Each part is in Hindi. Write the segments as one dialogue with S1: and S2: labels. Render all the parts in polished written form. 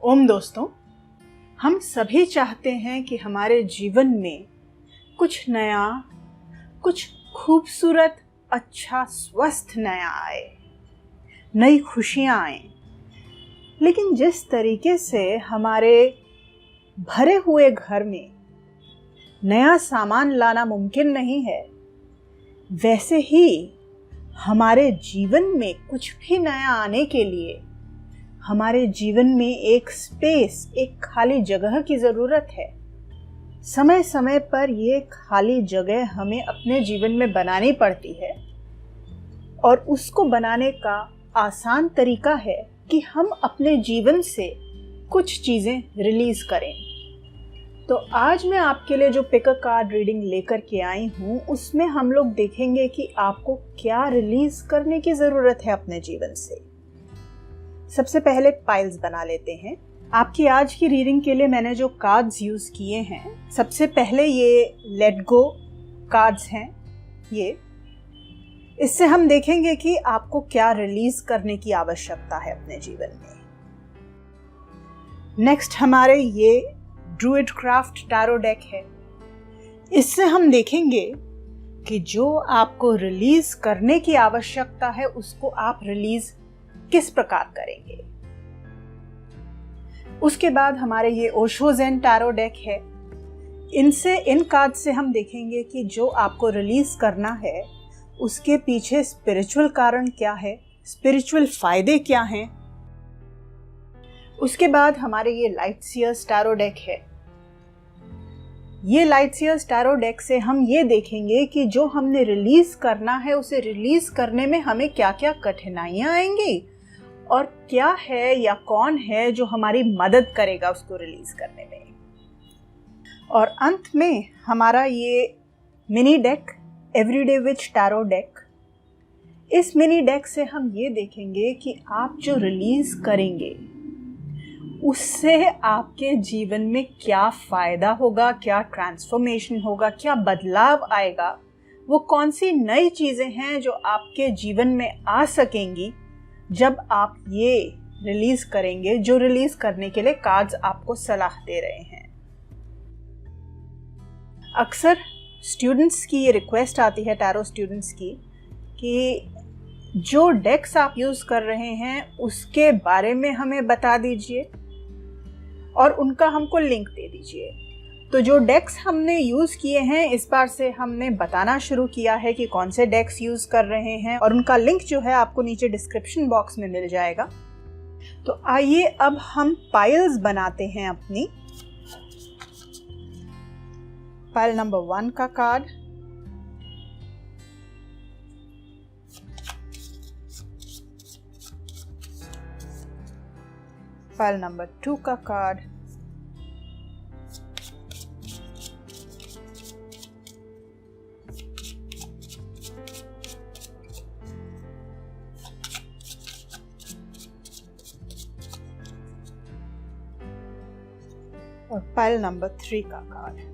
S1: ओम दोस्तों, हम सभी चाहते हैं कि हमारे जीवन में कुछ नया, कुछ खूबसूरत, अच्छा, स्वस्थ नया आए, नई खुशियां आए। लेकिन जिस तरीके से हमारे भरे हुए घर में नया सामान लाना मुमकिन नहीं है, वैसे ही हमारे जीवन में कुछ भी नया आने के लिए हमारे जीवन में एक स्पेस, एक खाली जगह की ज़रूरत है। समय समय पर ये खाली जगह हमें अपने जीवन में बनानी पड़ती है और उसको बनाने का आसान तरीका है कि हम अपने जीवन से कुछ चीज़ें रिलीज़ करें। तो आज मैं आपके लिए जो पिक अ कार्ड रीडिंग लेकर के आई हूँ, उसमें हम लोग देखेंगे कि आपको क्या रिलीज़ करने की ज़रूरत है अपने जीवन से। सबसे पहले पाइल्स बना लेते हैं। आपकी आज की रीडिंग के लिए मैंने जो कार्ड्स यूज़ किए हैं, सबसे पहले ये लेट गो कार्ड्स हैं। ये इससे हम देखेंगे कि आपको क्या रिलीज करने की आवश्यकता है अपने जीवन में। नेक्स्ट हमारे ये ड्रूइड क्राफ्ट टैरो डेक है। इससे हम देखेंगे कि जो आपको रिलीज करने की आवश्यकता है उसको आप रिलीज किस प्रकार करेंगे। उसके बाद हमारे ये ओशो ज़ेन टैरो डेक है। इन कार्ड से हम देखेंगे कि जो आपको रिलीज करना है उसके पीछे स्पिरिचुअल कारण क्या है, स्पिरिचुअल फायदे क्या हैं। उसके बाद हमारे ये लाइट सीयर्स टैरो डेक है। ये लाइट सीयर्स टैरो डेक से हम ये देखेंगे कि जो हमने रिलीज करना है उसे रिलीज करने में हमें क्या क्या कठिनाइयां आएंगी और क्या है या कौन है जो हमारी मदद करेगा उसको रिलीज करने में। और अंत में हमारा ये मिनी डेक एवरीडे विच टैरो डेक। इस मिनी डेक से हम ये देखेंगे कि आप जो रिलीज करेंगे उससे आपके जीवन में क्या फायदा होगा, क्या ट्रांसफॉर्मेशन होगा, क्या बदलाव आएगा, वो कौन सी नई चीजें हैं जो आपके जीवन में आ सकेंगी जब आप ये रिलीज करेंगे, जो रिलीज करने के लिए कार्ड्स आपको सलाह दे रहे हैं। अक्सर स्टूडेंट्स की ये रिक्वेस्ट आती है, टैरो स्टूडेंट्स की, कि जो डेक्स आप यूज कर रहे हैं उसके बारे में हमें बता दीजिए और उनका हमको लिंक दे दीजिए। तो जो डेक्स हमने यूज़ किए हैं, इस बार से हमने बताना शुरू किया है कि कौन से डेक्स यूज़ कर रहे हैं और उनका लिंक जो है आपको नीचे डिस्क्रिप्शन बॉक्स में मिल जाएगा। तो आइए अब हम पाइल्स बनाते हैं अपनी। पाइल नंबर 1 का कार्ड, पाइल नंबर 2 का कार्ड, और पाइल नंबर 3 का कार्ड।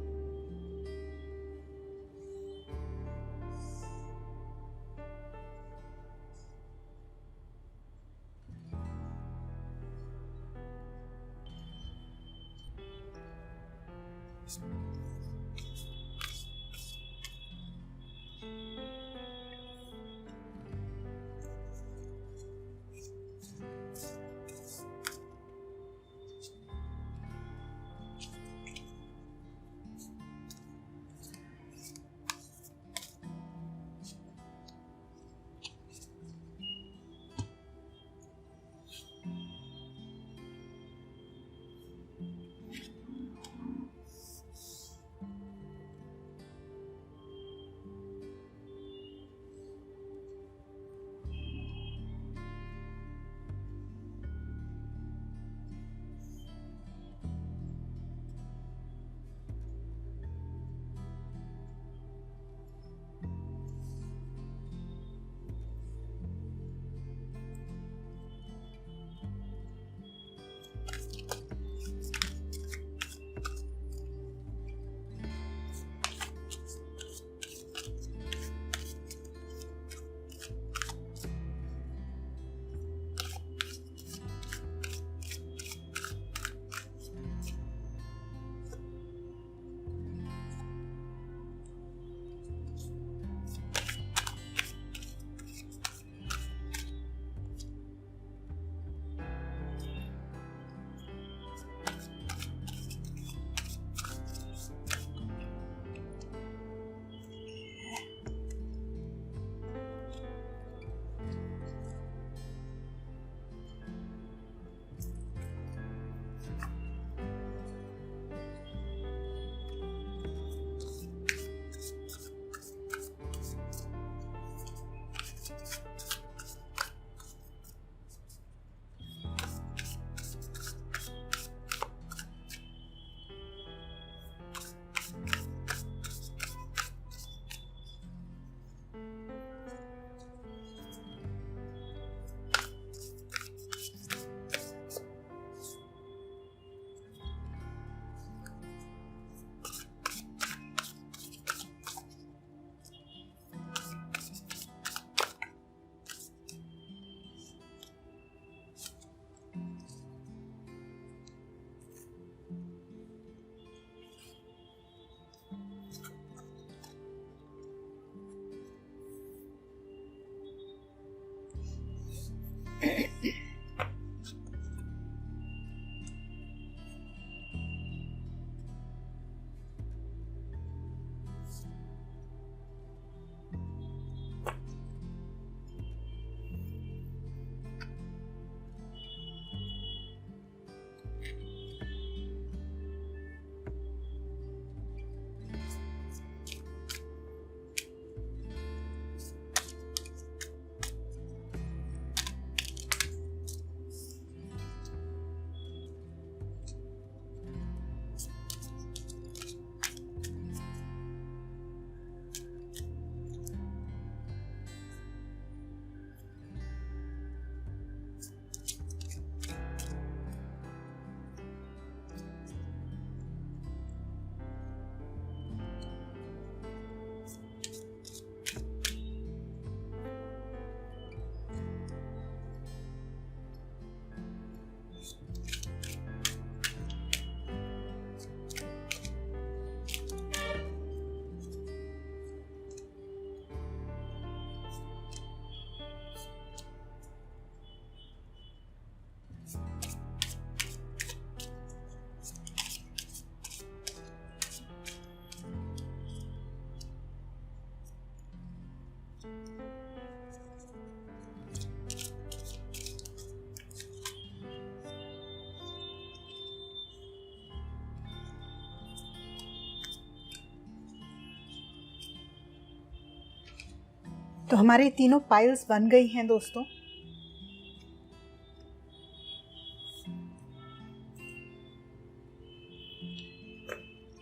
S1: तो हमारी तीनों पाइल्स बन गई हैं दोस्तों।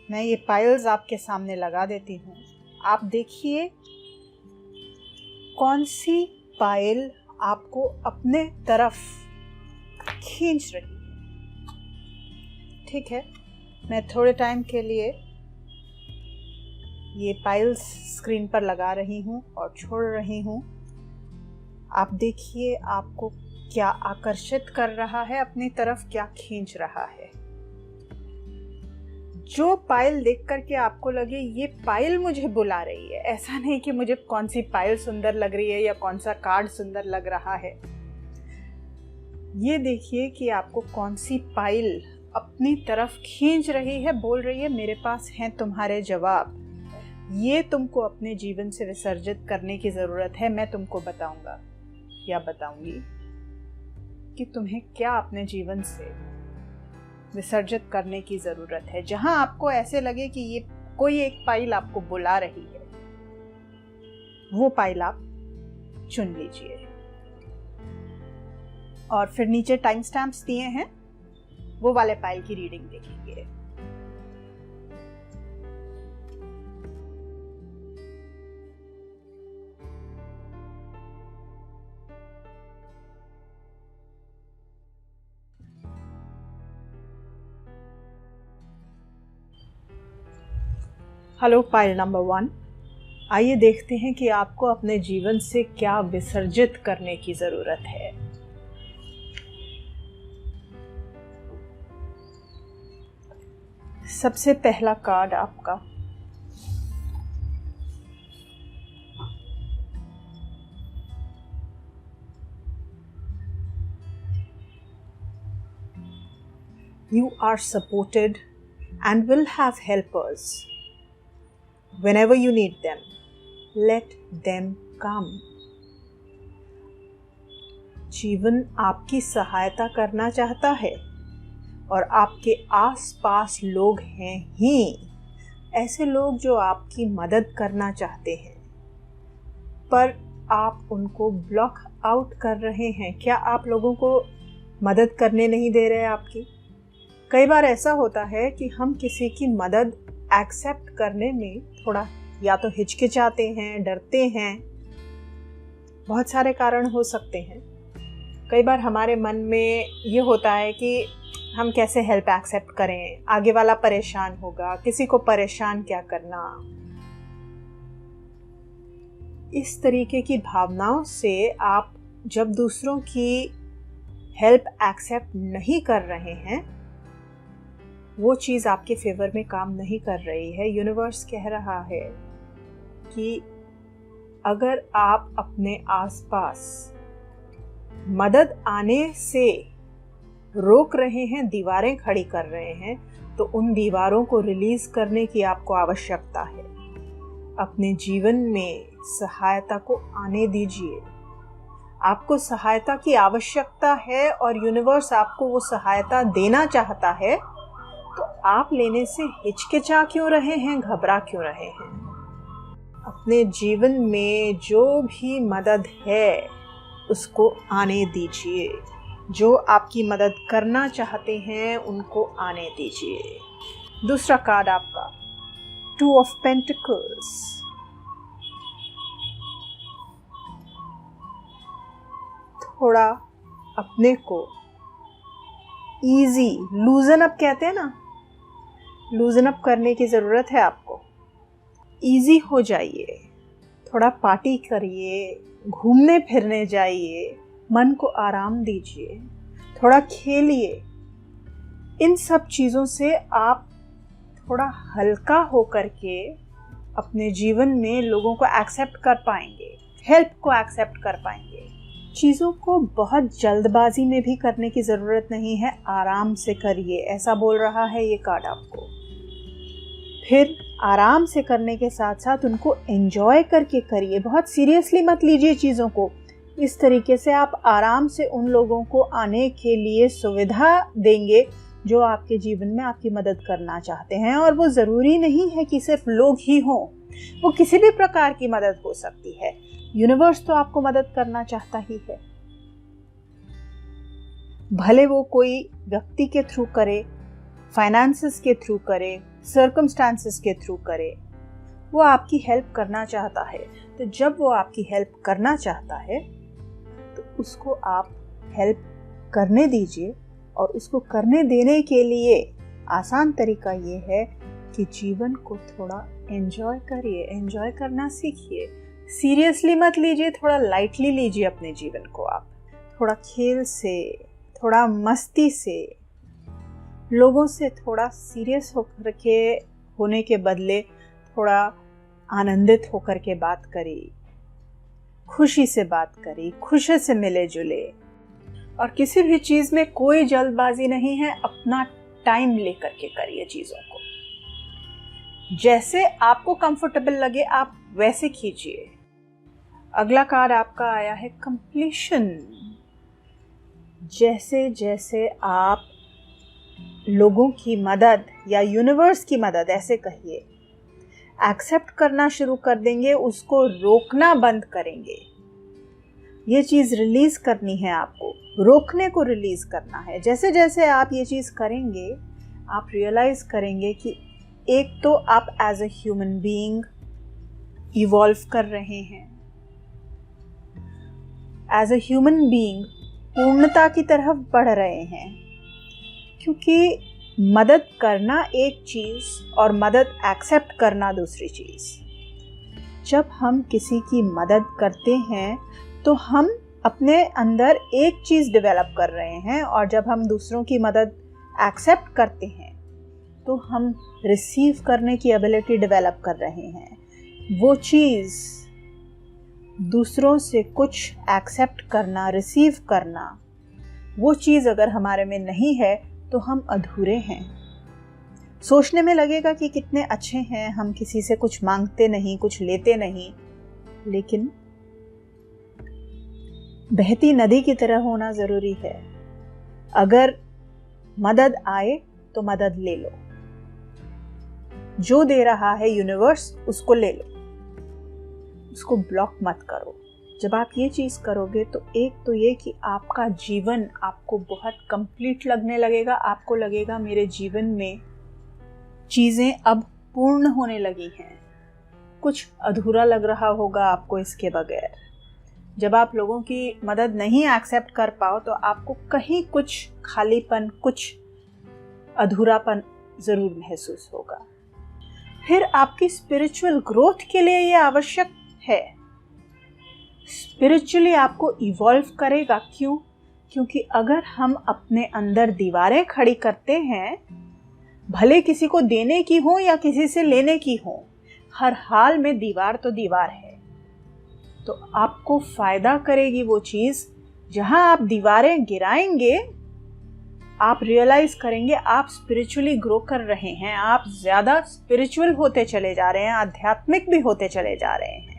S1: मैं ये पाइल्स आपके सामने लगा देती हूँ। आप देखिए कौन सी पाइल आपको अपने तरफ खींच रही है। ठीक है, मैं थोड़े टाइम के लिए ये पाइल्स स्क्रीन पर लगा रही हूँ और छोड़ रही हूँ। आप देखिए आपको क्या आकर्षित कर रहा है अपनी तरफ, क्या खींच रहा है। जो पाइल देख करके आपको लगे ये पाइल मुझे बुला रही है, ऐसा नहीं कि मुझे कौन सी पाइल सुंदर लग रही है या कौन सा कार्ड सुंदर लग रहा है। ये देखिए कि आपको कौन सी पाइल अपनी तरफ खींच रही है, बोल रही है मेरे पास हैं तुम्हारे जवाब। ये तुमको अपने जीवन से विसर्जित करने की ज़रूरत है। मैं तुमको बताऊंगा या बताऊंगी कि तुम्हें क्या अपने जीवन से विसर्जित करने की ज़रूरत है। जहां आपको ऐसे लगे कि ये कोई एक पाइल आपको बुला रही है, वो पाइल आप चुन लीजिए। और फिर नीचे टाइम स्टैम्प्स दिए हैं, वो वाले पाइल की रीडिंग देखेंगे। हेलो पाइल नंबर 1, आइए देखते हैं कि आपको अपने जीवन से क्या विसर्जित करने की जरूरत है। सबसे पहला कार्ड आपका You are supported and will have helpers. Whenever you need them, let them come. जीवन आपकी सहायता करना चाहता है और आपके आसपास लोग हैं ही ऐसे लोग जो आपकी मदद करना चाहते हैं, पर आप उनको ब्लॉक आउट कर रहे हैं। क्या आप लोगों को मदद करने नहीं दे रहे आपकी? कई बार ऐसा होता है कि हम किसी की मदद एक्सेप्ट करने में थोड़ा या तो हिचकिचाते हैं, डरते हैं। बहुत सारे कारण हो सकते हैं। कई बार हमारे मन में ये होता है कि हम कैसे हेल्प एक्सेप्ट करें, आगे वाला परेशान होगा, किसी को परेशान क्या करना। इस तरीके की भावनाओं से आप जब दूसरों की हेल्प एक्सेप्ट नहीं कर रहे हैं, वो चीज़ आपके फेवर में काम नहीं कर रही है। यूनिवर्स कह रहा है कि अगर आप अपने आसपास मदद आने से रोक रहे हैं, दीवारें खड़ी कर रहे हैं, तो उन दीवारों को रिलीज करने की आपको आवश्यकता है। अपने जीवन में सहायता को आने दीजिए। आपको सहायता की आवश्यकता है और यूनिवर्स आपको वो सहायता देना चाहता है, तो आप लेने से हिचकिचा क्यों रहे हैं, घबरा क्यों रहे हैं? अपने जीवन में जो भी मदद है उसको आने दीजिए। जो आपकी मदद करना चाहते हैं उनको आने दीजिए। दूसरा कार्ड आपका 2 ऑफ पेंटिकल्स। थोड़ा अपने को इजी लूजन अप कहते हैं ना, लूजन अप करने की ज़रूरत है आपको। इजी हो जाइए, थोड़ा पार्टी करिए, घूमने फिरने जाइए, मन को आराम दीजिए, थोड़ा खेलिए। इन सब चीज़ों से आप थोड़ा हल्का होकर के अपने जीवन में लोगों को एक्सेप्ट कर पाएंगे, हेल्प को एक्सेप्ट कर पाएंगे। चीज़ों को बहुत जल्दबाजी में भी करने की ज़रूरत नहीं है, आराम से करिए, ऐसा बोल रहा है ये कार्ड आपको। फिर आराम से करने के साथ साथ उनको एंजॉय करके करिए, बहुत सीरियसली मत लीजिए चीज़ों को। इस तरीके से आप आराम से उन लोगों को आने के लिए सुविधा देंगे जो आपके जीवन में आपकी मदद करना चाहते हैं। और वो ज़रूरी नहीं है कि सिर्फ लोग ही हों, वो किसी भी प्रकार की मदद हो सकती है। यूनिवर्स तो आपको मदद करना चाहता ही है, भले वो कोई व्यक्ति के थ्रू करे, फाइनेंसेस के थ्रू करे, सर्कमस्टांसेस के थ्रू करे, वो आपकी हेल्प करना चाहता है। तो जब वो आपकी हेल्प करना चाहता है तो उसको आप हेल्प करने दीजिए, और उसको करने देने के लिए आसान तरीका ये है कि जीवन को थोड़ा एंजॉय करिए, एंजॉय करना सीखिए। सीरियसली मत लीजिए, थोड़ा लाइटली लीजिए अपने जीवन को। आप थोड़ा खेल से, थोड़ा मस्ती से, लोगों से थोड़ा सीरियस होने के बदले थोड़ा आनंदित होकर के बात करिए, खुशी से बात करिए, खुशी से मिले जुले। और किसी भी चीज में कोई जल्दबाजी नहीं है, अपना टाइम लेकर के करिए चीजों को। जैसे आपको कंफर्टेबल लगे आप वैसे कीजिए। अगला कार्ड आपका आया है कंप्लीशन। जैसे जैसे आप लोगों की मदद या यूनिवर्स की मदद, ऐसे कहिए, एक्सेप्ट करना शुरू कर देंगे, उसको रोकना बंद करेंगे। ये चीज़ रिलीज करनी है आपको, रोकने को रिलीज करना है। जैसे जैसे आप ये चीज़ करेंगे आप रियलाइज करेंगे कि एक तो आप as a human being evolve कर रहे हैं, एज ए ह्यूमन बीइंग पूर्णता की तरफ बढ़ रहे हैं। क्योंकि मदद करना एक चीज़ और मदद एक्सेप्ट करना दूसरी चीज़। जब हम किसी की मदद करते हैं तो हम अपने अंदर एक चीज़ डेवलप कर रहे हैं, और जब हम दूसरों की मदद एक्सेप्ट करते हैं तो हम रिसीव करने की एबिलिटी डेवलप कर रहे हैं। वो चीज़, दूसरों से कुछ एक्सेप्ट करना, रिसीव करना, वो चीज़ अगर हमारे में नहीं है तो हम अधूरे हैं। सोचने में लगेगा कि कितने अच्छे हैं, हम किसी से कुछ मांगते नहीं, कुछ लेते नहीं, लेकिन बहती नदी की तरह होना जरूरी है। अगर मदद आए तो मदद ले लो, जो दे रहा है यूनिवर्स उसको ले लो, उसको ब्लॉक मत करो। जब आप ये चीज़ करोगे तो एक तो ये कि आपका जीवन आपको बहुत कंप्लीट लगने लगेगा। आपको लगेगा मेरे जीवन में चीज़ें अब पूर्ण होने लगी हैं, कुछ अधूरा लग रहा होगा आपको इसके बगैर। जब आप लोगों की मदद नहीं एक्सेप्ट कर पाओ तो आपको कहीं कुछ खालीपन, कुछ अधूरापन ज़रूर महसूस होगा। फिर आपकी स्पिरिचुअल ग्रोथ के लिए ये आवश्यक है। स्पिरिचुअली आपको इवॉल्व करेगा। क्यों? क्योंकि अगर हम अपने अंदर दीवारें खड़ी करते हैं, भले किसी को देने की हो या किसी से लेने की हो, हर हाल में दीवार तो दीवार है। तो आपको फायदा करेगी वो चीज। जहां आप दीवारें गिराएंगे आप रियलाइज करेंगे आप स्पिरिचुअली ग्रो कर रहे हैं, आप ज्यादा स्पिरिचुअल होते चले जा रहे हैं, आध्यात्मिक भी होते चले जा रहे हैं।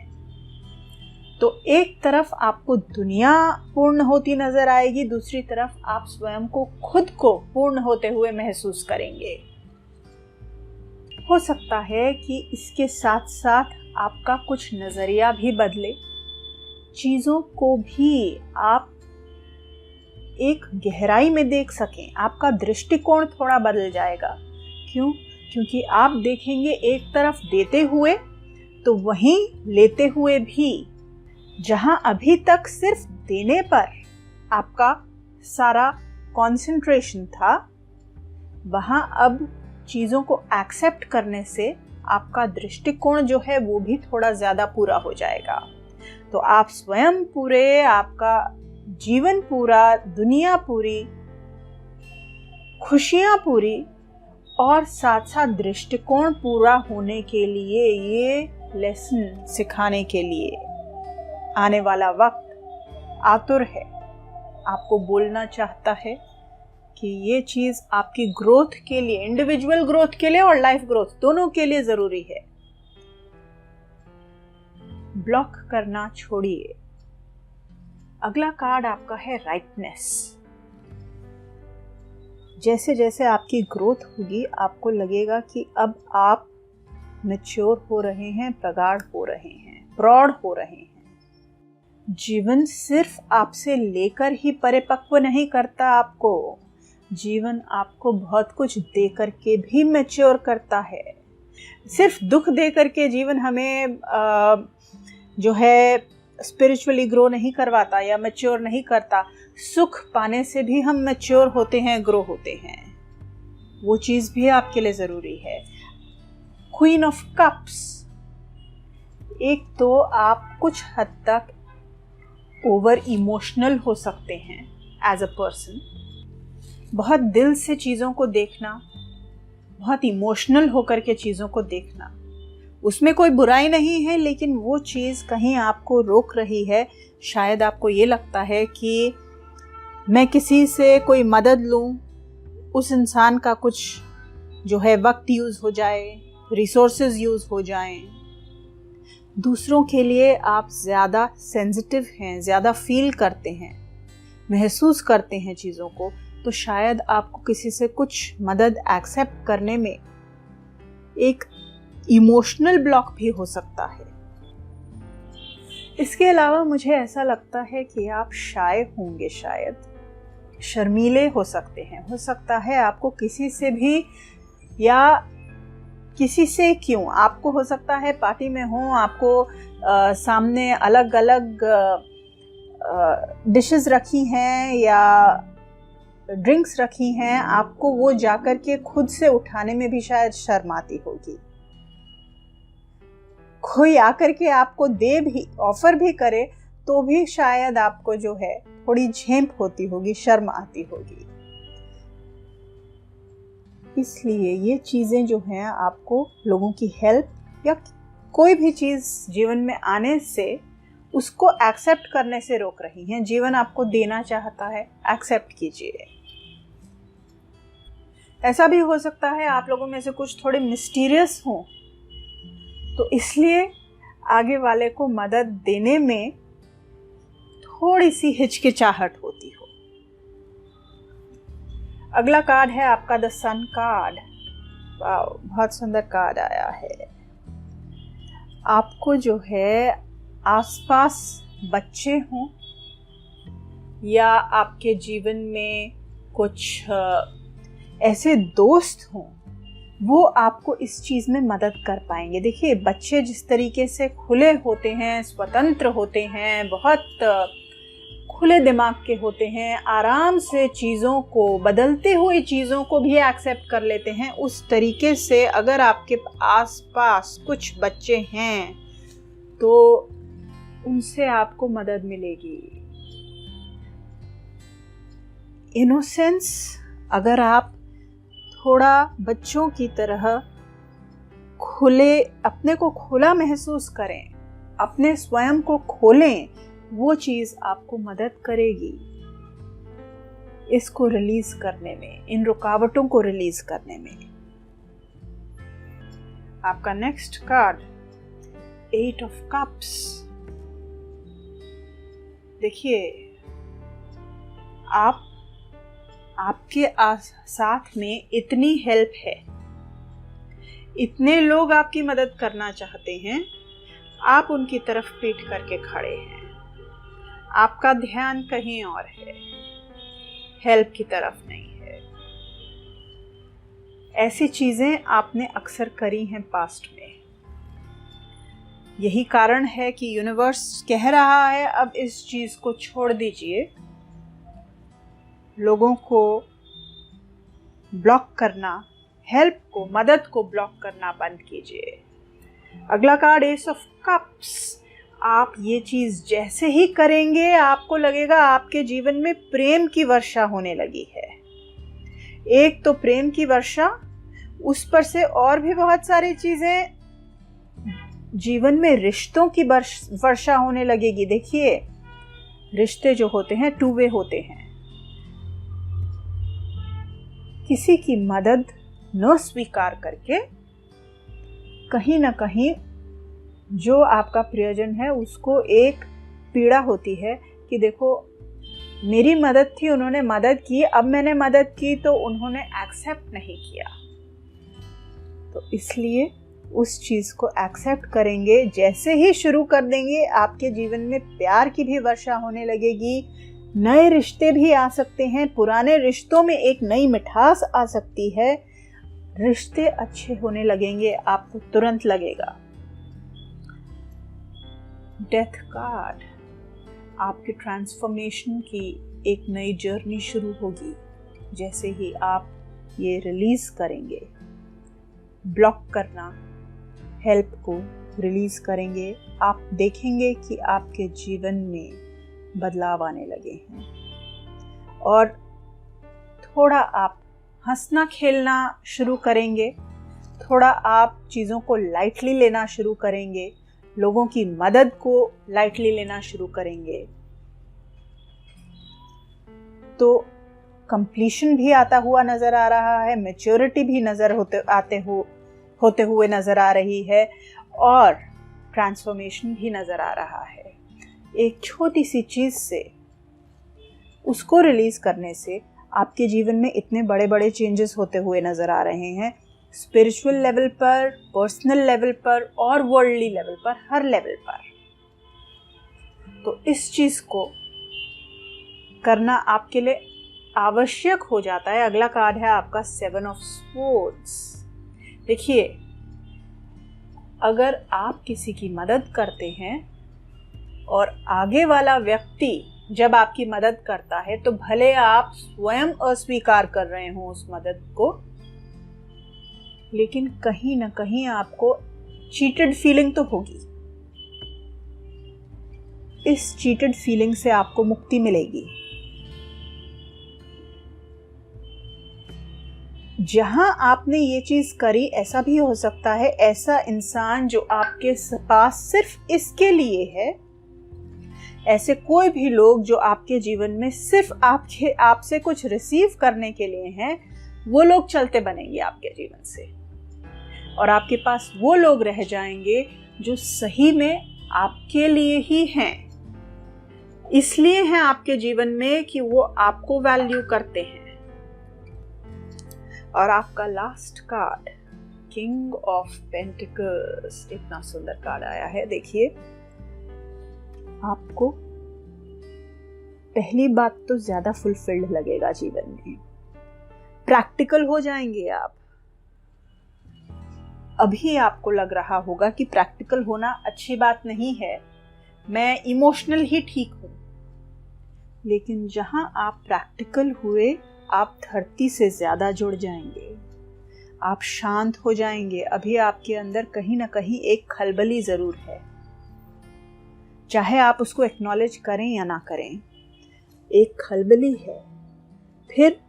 S1: तो एक तरफ आपको दुनिया पूर्ण होती नजर आएगी, दूसरी तरफ आप स्वयं को, खुद को पूर्ण होते हुए महसूस करेंगे। हो सकता है कि इसके साथ साथ आपका कुछ नजरिया भी बदले, चीजों को भी आप एक गहराई में देख सकें। आपका दृष्टिकोण थोड़ा बदल जाएगा। क्यों? क्योंकि आप देखेंगे एक तरफ देते हुए तो वहीं लेते हुए भी। जहां अभी तक सिर्फ देने पर आपका सारा कंसंट्रेशन था, वहां अब चीज़ों को एक्सेप्ट करने से आपका दृष्टिकोण जो है वो भी थोड़ा ज़्यादा पूरा हो जाएगा। तो आप स्वयं पूरे, आपका जीवन पूरा, दुनिया पूरी, खुशियाँ पूरी और साथ साथ दृष्टिकोण पूरा होने के लिए, ये लेसन सिखाने के लिए आने वाला वक्त आतुर है, आपको बोलना चाहता है कि ये चीज़ आपकी ग्रोथ के लिए, इंडिविजुअल ग्रोथ के लिए और लाइफ ग्रोथ दोनों के लिए ज़रूरी है। ब्लॉक करना छोड़िए। अगला कार्ड आपका है राइटनेस। जैसे जैसे आपकी ग्रोथ होगी आपको लगेगा कि अब आप मैच्योर हो रहे हैं, प्रगाढ़ हो रहे हैं, प्रौढ़ हो रहे हैं। जीवन सिर्फ आपसे लेकर ही परिपक्व नहीं करता आपको, जीवन आपको बहुत कुछ दे करके भी मैच्योर करता है। सिर्फ दुख दे करके जीवन हमें जो है स्पिरिचुअली ग्रो नहीं करवाता या मैच्योर नहीं करता। सुख पाने से भी हम मैच्योर होते हैं, ग्रो होते हैं। वो चीज़ भी आपके लिए ज़रूरी है। क्वीन ऑफ कप्स, एक तो आप कुछ हद तक ओवर इमोशनल हो सकते हैं एज अ पर्सन, बहुत दिल से चीज़ों को देखना, बहुत इमोशनल होकर के चीज़ों को देखना, उसमें कोई बुराई नहीं है, लेकिन वो चीज़ कहीं आपको रोक रही है। शायद आपको ये लगता है कि मैं किसी से कोई मदद लूँ, उस इंसान का कुछ जो है वक्त यूज़ हो जाए, रिसोर्सेज यूज़ हो जाएं। दूसरों के लिए आप ज़्यादा सेंसिटिव हैं, ज़्यादा फील करते हैं, महसूस करते हैं चीज़ों को, तो शायद आपको किसी से कुछ मदद एक्सेप्ट करने में एक इमोशनल ब्लॉक भी हो सकता है। इसके अलावा मुझे ऐसा लगता है कि आप शाय होंगे, शायद शर्मीले हो सकते हैं। हो सकता है आपको किसी से भी, या किसी से क्यों, आपको हो सकता है पार्टी में हो, आपको सामने अलग अलग डिशेस रखी हैं या ड्रिंक्स रखी हैं, आपको वो जाकर के खुद से उठाने में भी शायद शर्म आती होगी। कोई आकर के आपको दे भी, ऑफर भी करे, तो भी शायद आपको जो है थोड़ी झेंप होती होगी, शर्म आती होगी। इसलिए ये चीज़ें जो हैं आपको लोगों की हेल्प या कोई भी चीज़ जीवन में आने से उसको एक्सेप्ट करने से रोक रही हैं। जीवन आपको देना चाहता है, एक्सेप्ट कीजिए। ऐसा भी हो सकता है आप लोगों में से कुछ थोड़े मिस्टीरियस हों, तो इसलिए आगे वाले को मदद देने में थोड़ी सी हिचकिचाहट होती हो। अगला कार्ड है आपका द सन कार्ड। वाओ, बहुत सुंदर कार्ड आया है। आपको जो है आसपास बच्चे हों या आपके जीवन में कुछ ऐसे दोस्त हों, वो आपको इस चीज़ में मदद कर पाएंगे। देखिए, बच्चे जिस तरीके से खुले होते हैं, स्वतंत्र होते हैं, बहुत खुले दिमाग के होते हैं, आराम से चीज़ों को, बदलते हुए चीज़ों को भी एक्सेप्ट कर लेते हैं, उस तरीके से अगर आपके आसपास कुछ बच्चे हैं तो उनसे आपको मदद मिलेगी। इनोसेंस, अगर आप थोड़ा बच्चों की तरह खुले, अपने को खुला महसूस करें, अपने स्वयं को खोलें, वो चीज़ आपको मदद करेगी इसको रिलीज करने में, इन रुकावटों को रिलीज करने में। आपका नेक्स्ट कार्ड 8 ऑफ कप्स। देखिए, आपके साथ में इतनी हेल्प है, इतने लोग आपकी मदद करना चाहते हैं, आप उनकी तरफ पीठ करके खड़े हैं, आपका ध्यान कहीं और है, हेल्प की तरफ नहीं है। ऐसी चीजें आपने अक्सर करी हैं पास्ट में। यही कारण है कि यूनिवर्स कह रहा है अब इस चीज को छोड़ दीजिए, लोगों को ब्लॉक करना, हेल्प को, मदद को ब्लॉक करना बंद कीजिए। अगला कार्ड एस ऑफ कप्स। आप ये चीज जैसे ही करेंगे आपको लगेगा आपके जीवन में प्रेम की वर्षा होने लगी है। एक तो प्रेम की वर्षा, उस पर से और भी बहुत सारी चीजें, जीवन में रिश्तों की वर्षा होने लगेगी। देखिए, रिश्ते जो होते हैं टू वे होते हैं। किसी की मदद न स्वीकार करके कहीं ना कहीं जो आपका प्रियजन है उसको एक पीड़ा होती है कि देखो, मेरी मदद थी, उन्होंने मदद की, अब मैंने मदद की तो उन्होंने एक्सेप्ट नहीं किया। तो इसलिए उस चीज को एक्सेप्ट करेंगे, जैसे ही शुरू कर देंगे आपके जीवन में प्यार की भी वर्षा होने लगेगी, नए रिश्ते भी आ सकते हैं, पुराने रिश्तों में एक नई मिठास आ सकती है, रिश्ते अच्छे होने लगेंगे, आपको तुरंत लगेगा। डेथ कार्ड, आपके ट्रांसफॉर्मेशन की एक नई जर्नी शुरू होगी जैसे ही आप ये रिलीज करेंगे। ब्लॉक करना, हेल्प को रिलीज करेंगे, आप देखेंगे कि आपके जीवन में बदलाव आने लगे हैं और थोड़ा आप हंसना खेलना शुरू करेंगे, थोड़ा आप चीज़ों को लाइटली लेना शुरू करेंगे, लोगों की मदद को लाइटली लेना शुरू करेंगे। तो कंप्लीशन भी आता हुआ नजर आ रहा है, मैच्योरिटी भी होते हुए नजर आ रही है और ट्रांसफॉर्मेशन भी नजर आ रहा है। एक छोटी सी चीज से, उसको रिलीज करने से आपके जीवन में इतने बड़े बड़े चेंजेस होते हुए नजर आ रहे हैं, स्पिरिचुअल लेवल पर, पर्सनल लेवल पर और वर्ल्डली लेवल पर, हर लेवल पर। तो इस चीज को करना आपके लिए आवश्यक हो जाता है। अगला कार्ड है आपका 7 ऑफ स्वॉर्ड्स। देखिए, अगर आप किसी की मदद करते हैं और आगे वाला व्यक्ति जब आपकी मदद करता है तो भले आप स्वयं अस्वीकार कर रहे हो उस मदद को, लेकिन कहीं ना कहीं आपको चीटेड फीलिंग तो होगी। इस चीटेड फीलिंग से आपको मुक्ति मिलेगी। जहां आपने ये चीज करी, ऐसा भी हो सकता है ऐसा इंसान जो आपके पास सिर्फ इसके लिए है, ऐसे कोई भी लोग जो आपके जीवन में सिर्फ आपसे कुछ रिसीव करने के लिए हैं, वो लोग चलते बनेंगे आपके जीवन से और आपके पास वो लोग रह जाएंगे जो सही में आपके लिए ही हैं, इसलिए हैं आपके जीवन में कि वो आपको वैल्यू करते हैं। और आपका last card, king of pentacles, इतना सुंदर कार्ड आया है। देखिए, आपको पहली बात तो ज्यादा फुलफिल्ड लगेगा जीवन में, प्रैक्टिकल हो जाएंगे आप। अभी आपको लग रहा होगा कि प्रैक्टिकल होना अच्छी बात नहीं है, मैं इमोशनल ही ठीक हूं, लेकिन जहां आप प्रैक्टिकल हुए, आप धरती से ज्यादा जुड़ जाएंगे, आप शांत हो जाएंगे। अभी आपके अंदर कहीं ना कहीं एक खलबली जरूर है, चाहे आप उसको एक्नॉलेज करें या ना करें, एक खलबली है। फिर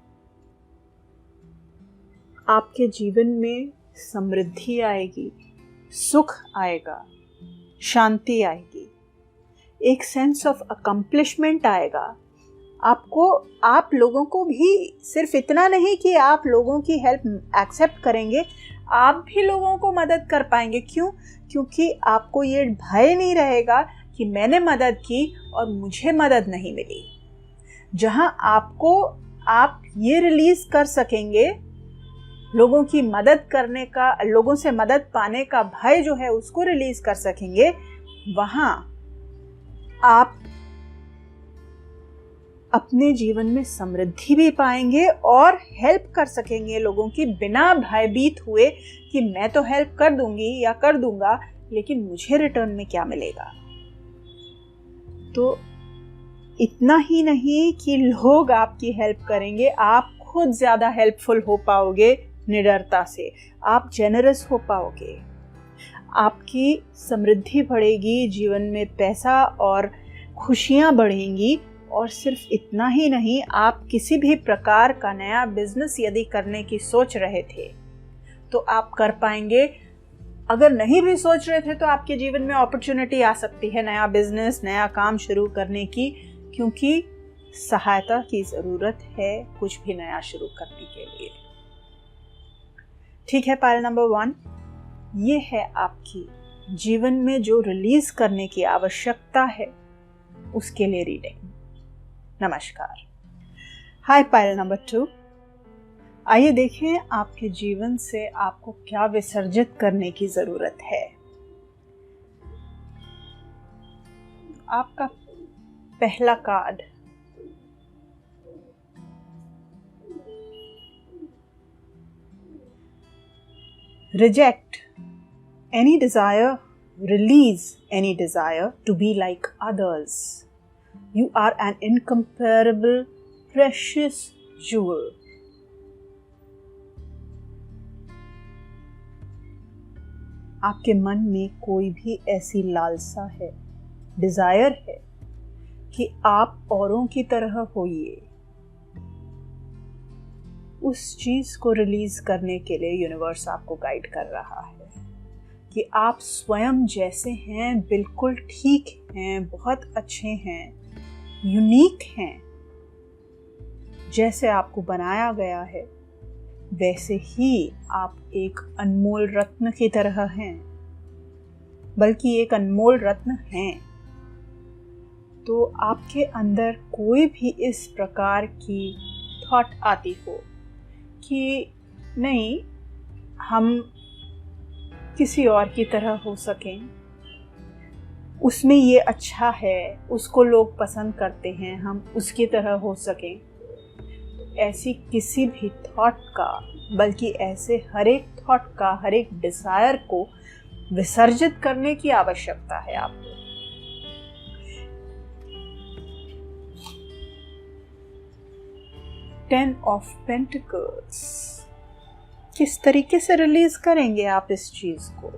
S1: आपके जीवन में समृद्धि आएगी, सुख आएगा, शांति आएगी, एक सेंस ऑफ अकम्प्लिशमेंट आएगा। आपको, आप लोगों को भी सिर्फ इतना नहीं कि आप लोगों की हेल्प एक्सेप्ट करेंगे, आप भी लोगों को मदद कर पाएंगे। क्यों? क्योंकि आपको ये भय नहीं रहेगा कि मैंने मदद की और मुझे मदद नहीं मिली। जहां आप ये रिलीज कर सकेंगे, लोगों की मदद करने का, लोगों से मदद पाने का भय जो है उसको रिलीज कर सकेंगे, वहां आप अपने जीवन में समृद्धि भी पाएंगे और हेल्प कर सकेंगे लोगों की, बिना भयभीत हुए कि मैं तो हेल्प कर दूंगी या कर दूंगा, लेकिन मुझे रिटर्न में क्या मिलेगा। तो इतना ही नहीं कि लोग आपकी हेल्प करेंगे, आप खुद ज्यादा हेल्पफुल हो पाओगे निडरता से, आप जेनरस हो पाओगे, आपकी समृद्धि बढ़ेगी, जीवन में पैसा और खुशियां बढ़ेंगी। और सिर्फ इतना ही नहीं, आप किसी भी प्रकार का नया बिजनेस यदि करने की सोच रहे थे तो आप कर पाएंगे। अगर नहीं भी सोच रहे थे तो आपके जीवन में अपॉर्चुनिटी आ सकती है नया बिजनेस, नया काम शुरू करने की, क्योंकि सहायता की जरूरत है कुछ भी नया शुरू करने के लिए। ठीक है, पायल नंबर 1, ये है आपकी जीवन में जो रिलीज करने की आवश्यकता है उसके लिए रीडिंग। नमस्कार। हाय पायल नंबर 2, आइए देखें आपके जीवन से आपको क्या विसर्जित करने की जरूरत है। आपका पहला card reject any desire, release any desire to be like others. You are an incomparable, precious jewel. आपके मन में कोई भी ऐसी लालसा है, डिजायर है कि आप औरों की तरह होइए। उस चीज को रिलीज करने के लिए यूनिवर्स आपको गाइड कर रहा है कि आप स्वयं जैसे हैं बिल्कुल ठीक हैं, बहुत अच्छे हैं, यूनिक हैं। जैसे आपको बनाया गया है वैसे ही आप एक अनमोल रत्न की तरह हैं, बल्कि एक अनमोल रत्न हैं। तो आपके अंदर कोई भी इस प्रकार की थॉट आती हो कि नहीं, हम किसी और की तरह हो सकें, उसमें ये अच्छा है, उसको लोग पसंद करते हैं, हम उसकी तरह हो सकें, ऐसी किसी भी थॉट का, बल्कि ऐसे हर एक थॉट का, हर एक डिजायर को विसर्जित करने की आवश्यकता है आपको। टेन ऑफ पेंटिकल्स, किस तरीके से रिलीज करेंगे आप इस चीज को?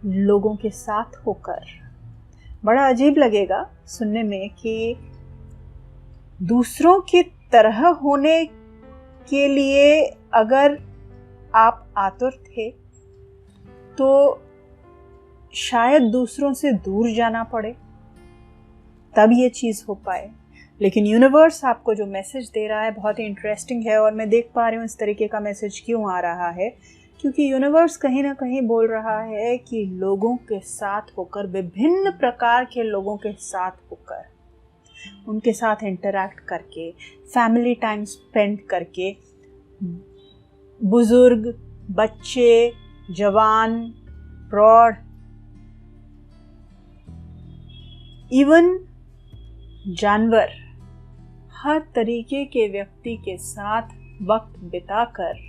S1: लोगों के साथ होकर। बड़ा अजीब लगेगा सुनने में कि दूसरों की तरह होने के लिए अगर आप आतुर थे तो शायद दूसरों से दूर जाना पड़े तब ये चीज हो पाए। लेकिन यूनिवर्स आपको जो मैसेज दे रहा है बहुत ही इंटरेस्टिंग है, और मैं देख पा रही हूँ इस तरीके का मैसेज क्यों आ रहा है, क्योंकि यूनिवर्स कहीं ना कहीं बोल रहा है कि लोगों के साथ होकर, विभिन्न प्रकार के लोगों के साथ होकर, उनके साथ इंटरैक्ट करके, फैमिली टाइम स्पेंड करके, बुजुर्ग, बच्चे, जवान, प्रौढ़, इवन जानवर, हर तरीके के व्यक्ति के साथ वक्त बिताकर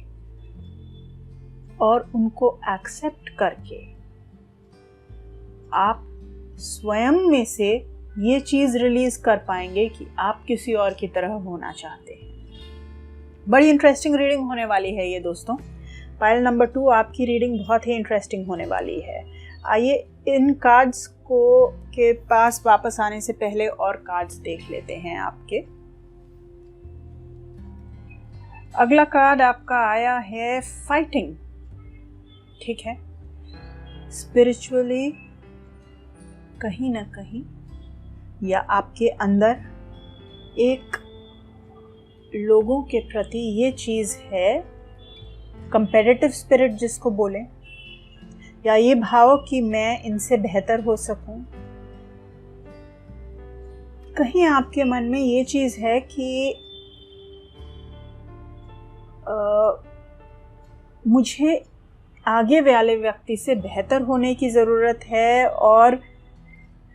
S1: और उनको एक्सेप्ट करके आप स्वयं में से ये चीज रिलीज कर पाएंगे कि आप किसी और की तरह होना चाहते हैं। बड़ी इंटरेस्टिंग रीडिंग होने वाली है ये दोस्तों। पाइल नंबर 2 आपकी रीडिंग बहुत ही इंटरेस्टिंग होने वाली है। आइए इन कार्ड्स को के पास वापस आने से पहले और कार्ड्स देख लेते हैं आपके। अगला कार्ड आपका आया है फाइटिंग। ठीक है, स्पिरिचुअली कहीं ना कहीं या आपके अंदर एक लोगों के प्रति ये चीज है, कंपेटिटिव स्पिरिट जिसको बोलें, या ये भाव कि मैं इनसे बेहतर हो सकूं। कहीं आपके मन में ये चीज है कि मुझे आगे वाले व्यक्ति से बेहतर होने की ज़रूरत है और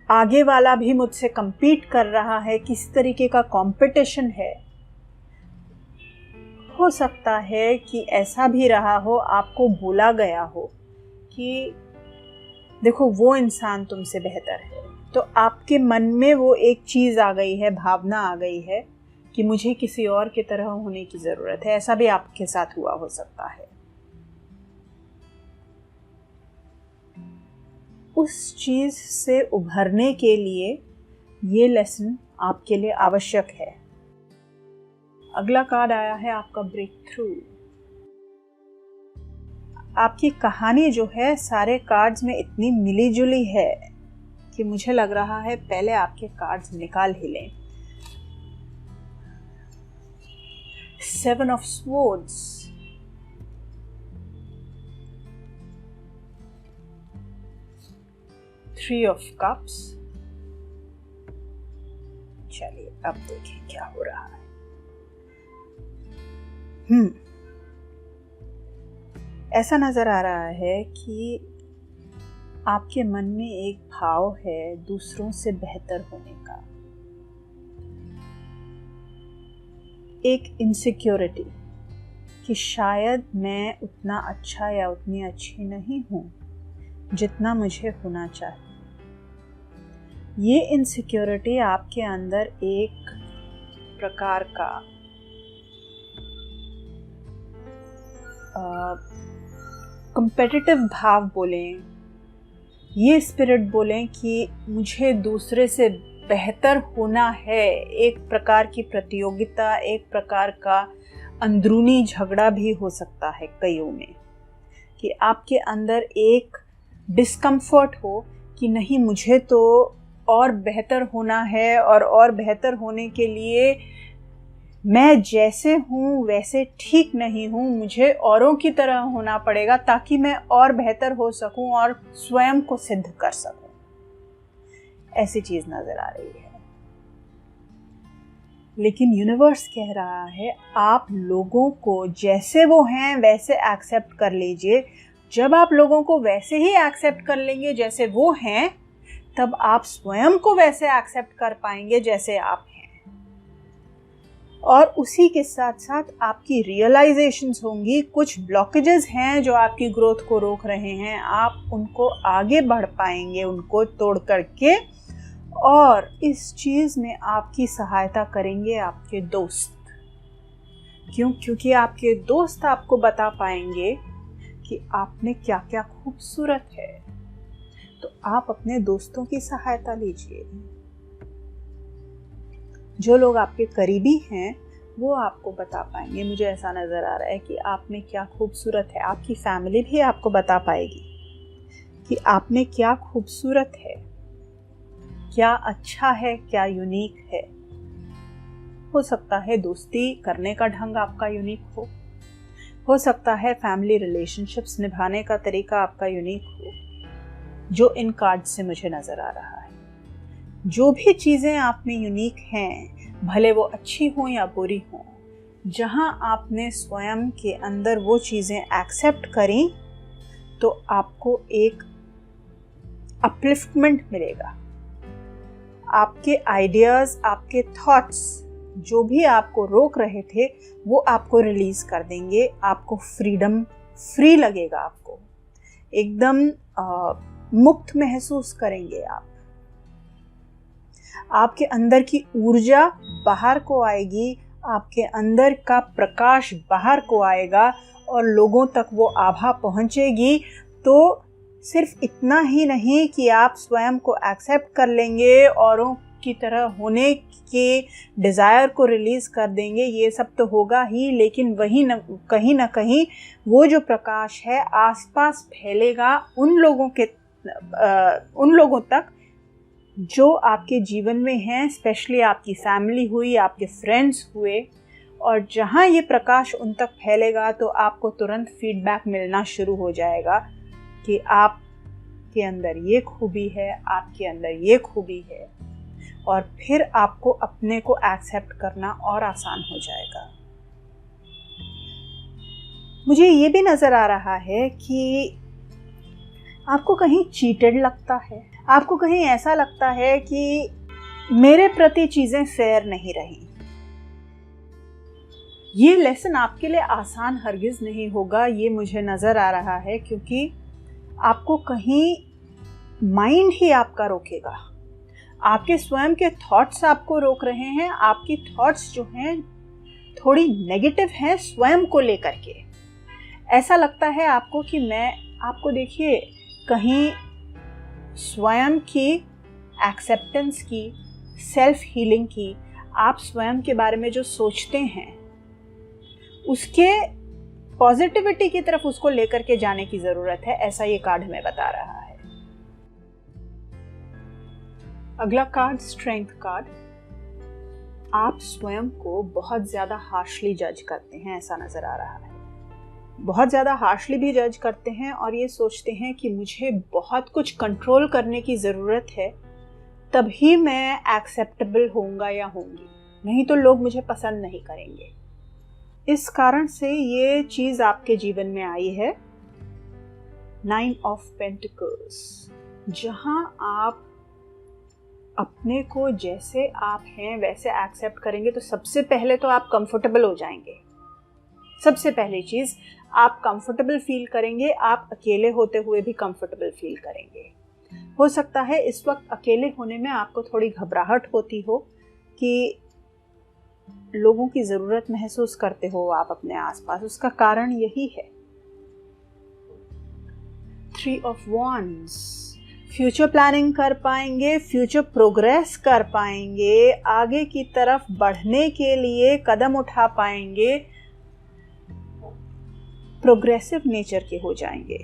S1: आगे वाला भी मुझसे compete कर रहा है, किस तरीके का कंपटीशन है। हो सकता है कि ऐसा भी रहा हो, आपको बोला गया हो कि देखो वो इंसान तुमसे बेहतर है, तो आपके मन में वो एक चीज़ आ गई है, भावना आ गई है कि मुझे किसी और की तरह होने की ज़रूरत है। ऐसा भी आपके साथ हुआ हो सकता है। उस चीज़ से उभरने के लिए ये लेसन आपके लिए आवश्यक है। अगला कार्ड आया है आपका ब्रेक थ्रू। आपकी कहानी जो है सारे कार्ड्स में इतनी मिली जुली है कि मुझे लग रहा है पहले आपके कार्ड्स निकाल ही लें। 7 of Swords, Three of Cups। चलिए अब देखें क्या हो रहा है। ऐसा नज़र आ रहा है कि आपके मन में एक भाव है दूसरों से बेहतर होने का, एक इनसिक्योरिटी कि शायद मैं उतना अच्छा या उतनी अच्छी नहीं हूँ जितना मुझे होना चाहिए। ये इनसिक्योरिटी आपके अंदर एक प्रकार का कंपेटिटिव भाव बोलें, ये स्पिरिट बोलें कि मुझे दूसरे से बेहतर होना है, एक प्रकार की प्रतियोगिता, एक प्रकार का अंदरूनी झगड़ा भी हो सकता है कईयों में, कि आपके अंदर एक डिस्कम्फर्ट हो कि नहीं, मुझे तो और बेहतर होना है और बेहतर होने के लिए मैं जैसे हूँ वैसे ठीक नहीं हूँ, मुझे औरों की तरह होना पड़ेगा ताकि मैं और बेहतर हो सकूँ और स्वयं को सिद्ध कर सकूँ। ऐसी चीज़ नज़र आ रही है। लेकिन यूनिवर्स कह रहा है आप लोगों को जैसे वो हैं वैसे एक्सेप्ट कर लीजिए। जब आप लोगों को वैसे ही एक्सेप्ट कर लेंगे जैसे वो हैं, तब आप स्वयं को वैसे एक्सेप्ट कर पाएंगे जैसे आप हैं। और उसी के साथ साथ आपकी रियलाइजेशंस होंगी। कुछ ब्लॉकेजेस हैं जो आपकी ग्रोथ को रोक रहे हैं, आप उनको आगे बढ़ पाएंगे उनको तोड़ करके। और इस चीज़ में आपकी सहायता करेंगे आपके दोस्त। क्योंकि आपके दोस्त आपको बता पाएंगे कि आप में क्या क्या खूबसूरत है। तो आप अपने दोस्तों की सहायता लीजिए। जो लोग आपके करीबी हैं वो आपको बता पाएंगे। मुझे ऐसा नज़र आ रहा है कि आप में क्या खूबसूरत है। आपकी फैमिली भी आपको बता पाएगी कि आप में क्या खूबसूरत है, क्या अच्छा है, क्या यूनिक है। हो सकता है दोस्ती करने का ढंग आपका यूनिक हो सकता है फैमिली रिलेशनशिप्स निभाने का तरीका आपका यूनिक हो, जो इन कार्ड से मुझे नज़र आ रहा है। जो भी चीज़ें आप में यूनिक हैं, भले वो अच्छी हो या बुरी हो, जहां आपने स्वयं के अंदर वो चीज़ें एक्सेप्ट करी तो आपको एक अपलिफ्टमेंट मिलेगा। आपके आइडियाज़, आपके थॉट्स जो भी आपको रोक रहे थे वो आपको रिलीज़ कर देंगे। आपको फ्री लगेगा, आपको एकदम मुक्त महसूस करेंगे आप। आपके अंदर की ऊर्जा बाहर को आएगी, आपके अंदर का प्रकाश बाहर को आएगा और लोगों तक वो आभा पहुंचेगी। तो सिर्फ इतना ही नहीं कि आप स्वयं को एक्सेप्ट कर लेंगे, औरों की तरह होने के डिज़ायर को रिलीज़ कर देंगे, ये सब तो होगा ही, लेकिन वही कहीं ना कहीं वो जो प्रकाश है आसपास फैलेगा उन लोगों तक जो आपके जीवन में हैं, स्पेशली आपकी फैमिली हुई, आपके फ्रेंड्स हुए। और जहाँ ये प्रकाश उन तक फैलेगा तो आपको तुरंत फीडबैक मिलना शुरू हो जाएगा कि आपके अंदर ये खूबी है, आपके अंदर ये खूबी है। और फिर आपको अपने को एक्सेप्ट करना और आसान हो जाएगा। मुझे ये भी नज़र आ रहा है कि आपको कहीं चीटेड लगता है, आपको कहीं ऐसा लगता है कि मेरे प्रति चीज़ें फेयर नहीं रही। ये लेसन आपके लिए आसान हरगिज़ नहीं होगा, ये मुझे नज़र आ रहा है, क्योंकि आपको कहीं माइंड ही आपका रोकेगा। आपके स्वयं के थॉट्स आपको रोक रहे हैं। आपकी थॉट्स जो हैं थोड़ी नेगेटिव हैं स्वयं को लेकर के। ऐसा लगता है आपको कि आपको देखिए, कहीं स्वयं की एक्सेप्टेंस की, सेल्फ हीलिंग की, आप स्वयं के बारे में जो सोचते हैं उसके पॉजिटिविटी की तरफ उसको लेकर के जाने की ज़रूरत है। ऐसा ये कार्ड हमें बता रहा है। अगला कार्ड, स्ट्रेंथ कार्ड। आप स्वयं को बहुत ज़्यादा हार्शली जज करते हैं, ऐसा नज़र आ रहा है। बहुत ज़्यादा हार्शली भी जज करते हैं और ये सोचते हैं कि मुझे बहुत कुछ कंट्रोल करने की ज़रूरत है, तभी मैं एक्सेप्टेबल होऊंगा या होंगी, नहीं तो लोग मुझे पसंद नहीं करेंगे। इस कारण से ये चीज़ आपके जीवन में आई है 9 ऑफ पेंटिकल्स, जहां आप अपने को जैसे आप हैं वैसे एक्सेप्ट करेंगे तो सबसे पहले तो आप कंफर्टेबल हो जाएंगे। सबसे पहली चीज, आप कंफर्टेबल फील करेंगे, आप अकेले होते हुए भी कंफर्टेबल फील करेंगे। हो सकता है इस वक्त अकेले होने में आपको थोड़ी घबराहट होती हो कि लोगों की ज़रूरत महसूस करते हो आप अपने आसपास, उसका कारण यही है। 3 ऑफ वॉन्ड्स, फ्यूचर प्लानिंग कर पाएंगे, फ्यूचर प्रोग्रेस कर पाएंगे, आगे की तरफ बढ़ने के लिए कदम उठा पाएंगे, प्रोग्रेसिव नेचर के हो जाएंगे।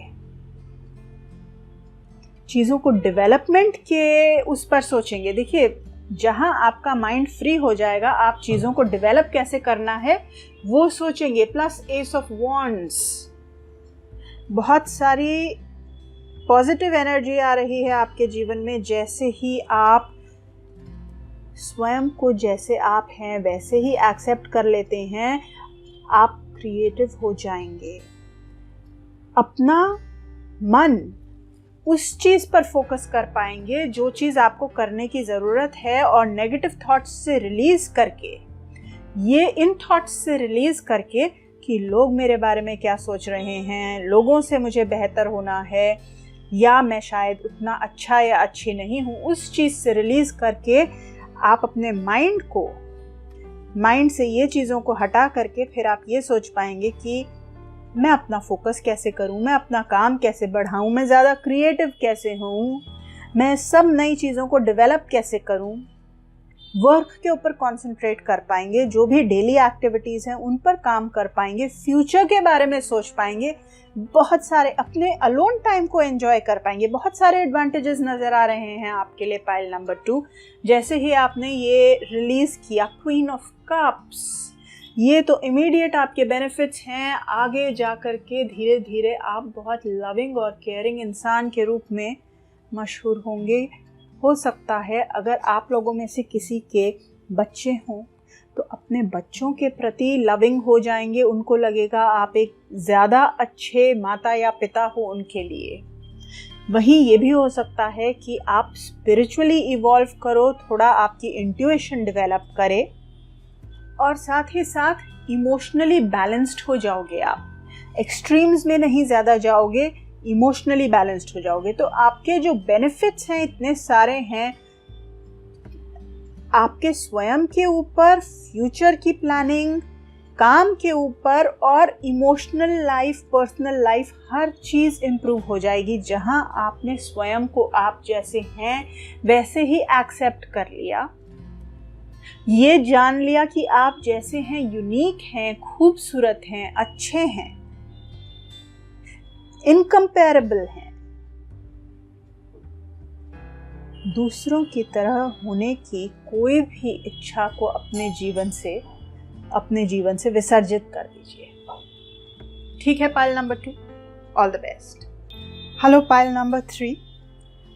S1: चीज़ों को डेवलपमेंट के उस पर सोचेंगे। देखिए, जहां आपका माइंड फ्री हो जाएगा, आप चीज़ों को डेवलप कैसे करना है वो सोचेंगे। प्लस एस ऑफ वॉन्ड्स, बहुत सारी पॉजिटिव एनर्जी आ रही है आपके जीवन में। जैसे ही आप स्वयं को जैसे आप हैं वैसे ही एक्सेप्ट कर लेते हैं, आप क्रिएटिव हो जाएंगे। अपना मन उस चीज पर फोकस कर पाएंगे जो चीज आपको करने की जरूरत है, और नेगेटिव थॉट्स से रिलीज करके, ये इन थॉट्स से रिलीज करके कि लोग मेरे बारे में क्या सोच रहे हैं, लोगों से मुझे बेहतर होना है, या मैं शायद उतना अच्छा या अच्छी नहीं हूँ, उस चीज से रिलीज करके आप अपने माइंड से ये चीज़ों को हटा करके फिर आप ये सोच पाएंगे कि मैं अपना फोकस कैसे करूं, मैं अपना काम कैसे बढ़ाऊं, मैं ज़्यादा क्रिएटिव कैसे हूं, मैं सब नई चीज़ों को डेवलप कैसे करूं। वर्क के ऊपर कंसंट्रेट कर पाएंगे, जो भी डेली एक्टिविटीज़ हैं उन पर काम कर पाएंगे, फ्यूचर के बारे में सोच पाएंगे, बहुत सारे अपने अलोन टाइम को एंजॉय कर पाएंगे। बहुत सारे एडवांटेजेस नज़र आ रहे हैं आपके लिए पाइल नंबर 2। जैसे ही आपने ये रिलीज़ किया क्वीन ऑफ कप्स, ये तो इमीडिएट आपके बेनिफिट्स हैं। आगे जा कर के धीरे धीरे आप बहुत लविंग और केयरिंग इंसान के रूप में मशहूर होंगे। हो सकता है अगर आप लोगों में से किसी के बच्चे हों तो अपने बच्चों के प्रति लविंग हो जाएंगे, उनको लगेगा आप एक ज़्यादा अच्छे माता या पिता हो उनके लिए। वहीं ये भी हो सकता है कि आप स्पिरिचुअली इवॉल्व करो, थोड़ा आपकी इंट्यूशन डेवलप करे, और साथ ही साथ इमोशनली बैलेंस्ड हो जाओगे। आप एक्सट्रीम्स में नहीं ज़्यादा जाओगे, इमोशनली बैलेंस्ड हो जाओगे। तो आपके जो बेनिफिट्स हैं इतने सारे हैं आपके स्वयं के ऊपर, फ्यूचर की प्लानिंग, काम के ऊपर, और इमोशनल लाइफ, पर्सनल लाइफ, हर चीज़ इम्प्रूव हो जाएगी जहां आपने स्वयं को आप जैसे हैं वैसे ही एक्सेप्ट कर लिया। ये जान लिया कि आप जैसे हैं यूनिक हैं, खूबसूरत हैं, अच्छे हैं, इनकम्पेरेबल हैं, दूसरों की तरह होने की कोई भी इच्छा को अपने जीवन से विसर्जित कर दीजिए। ठीक है pile number 2, all the best. Hello pile number 3,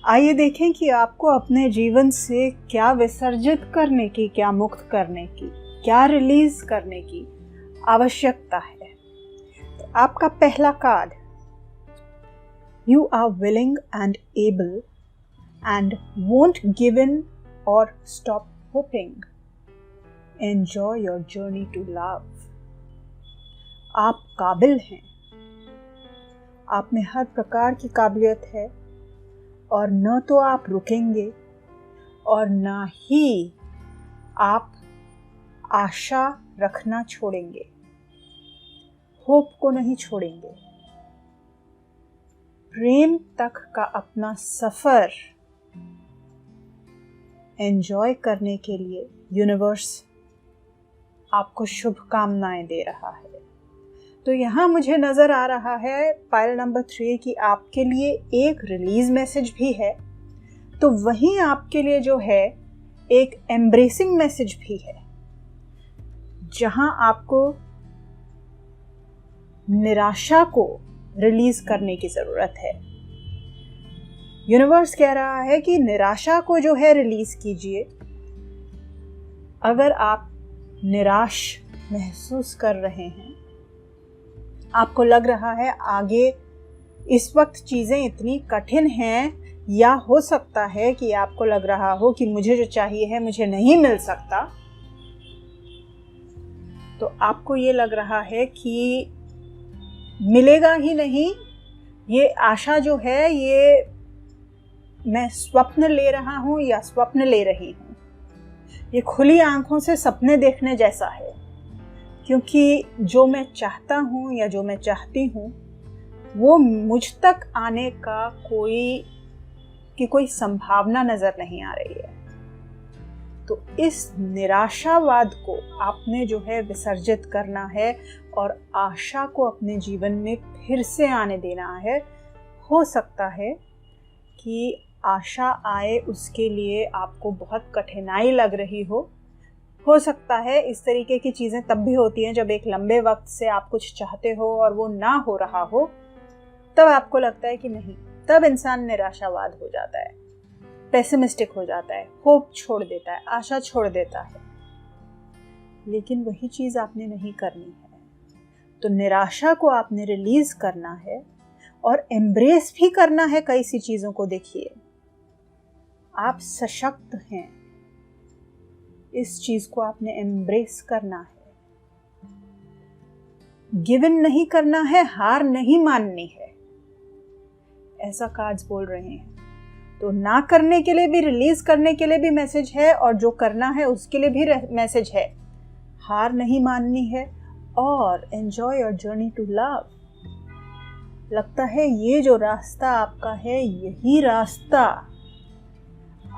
S1: आइए देखें कि आपको अपने जीवन से क्या विसर्जित करने की, क्या मुक्त करने की, क्या रिलीज करने की आवश्यकता है। तो आपका पहला card, you are willing and able and won't give in or stop hoping. Enjoy your journey to love. आप काबिल हैं, आप में हर प्रकार की काबिलियत है, और न तो आप रुकेंगे और न ही आप आशा रखना छोड़ेंगे, होप को नहीं छोड़ेंगे। प्रेम तक का अपना सफर एंजॉय करने के लिए यूनिवर्स आपको शुभकामनाएं दे रहा है। तो यहाँ मुझे नज़र आ रहा है पाइल नंबर 3 कि आपके लिए एक रिलीज मैसेज भी है, तो वहीं आपके लिए जो है एक एम्ब्रेसिंग मैसेज भी है, जहाँ आपको निराशा को रिलीज करने की ज़रूरत है। यूनिवर्स कह रहा है कि निराशा को जो है रिलीज कीजिए। अगर आप निराश महसूस कर रहे हैं, आपको लग रहा है आगे इस वक्त चीज़ें इतनी कठिन हैं, या हो सकता है कि आपको लग रहा हो कि मुझे जो चाहिए है मुझे नहीं मिल सकता। तो आपको ये लग रहा है कि मिलेगा ही नहीं, ये आशा जो है ये मैं स्वप्न ले रहा हूँ या स्वप्न ले रही हूँ। ये खुली आंखों से सपने देखने जैसा है, क्योंकि जो मैं चाहता हूँ या जो मैं चाहती हूँ वो मुझ तक आने का कोई संभावना नजर नहीं आ रही है। तो इस निराशावाद को आपने जो है विसर्जित करना है और आशा को अपने जीवन में फिर से आने देना है। हो सकता है कि आशा आए उसके लिए आपको बहुत कठिनाई लग रही हो सकता है इस तरीके की चीज़ें तब भी होती हैं जब एक लंबे वक्त से आप कुछ चाहते हो और वो ना हो रहा हो, तब आपको लगता है कि नहीं, तब इंसान निराशावाद हो जाता है, पेसिमिस्टिक हो जाता है, होप छोड़ देता है, आशा छोड़ देता है। लेकिन वही चीज़ आपने नहीं करनी है। तो निराशा को आपने रिलीज करना है और एम्ब्रेस भी करना है कई सी चीज़ों को। देखिए, आप सशक्त हैं, इस चीज़ को आपने एम्ब्रेस करना है। गिव इन नहीं करना है, हार नहीं माननी है, ऐसा कार्ड्स बोल रहे हैं। तो ना करने के लिए भी, रिलीज करने के लिए भी मैसेज है, और जो करना है उसके लिए भी मैसेज है। हार नहीं माननी है और enjoy your journey to love. लगता है ये जो रास्ता आपका है, यही रास्ता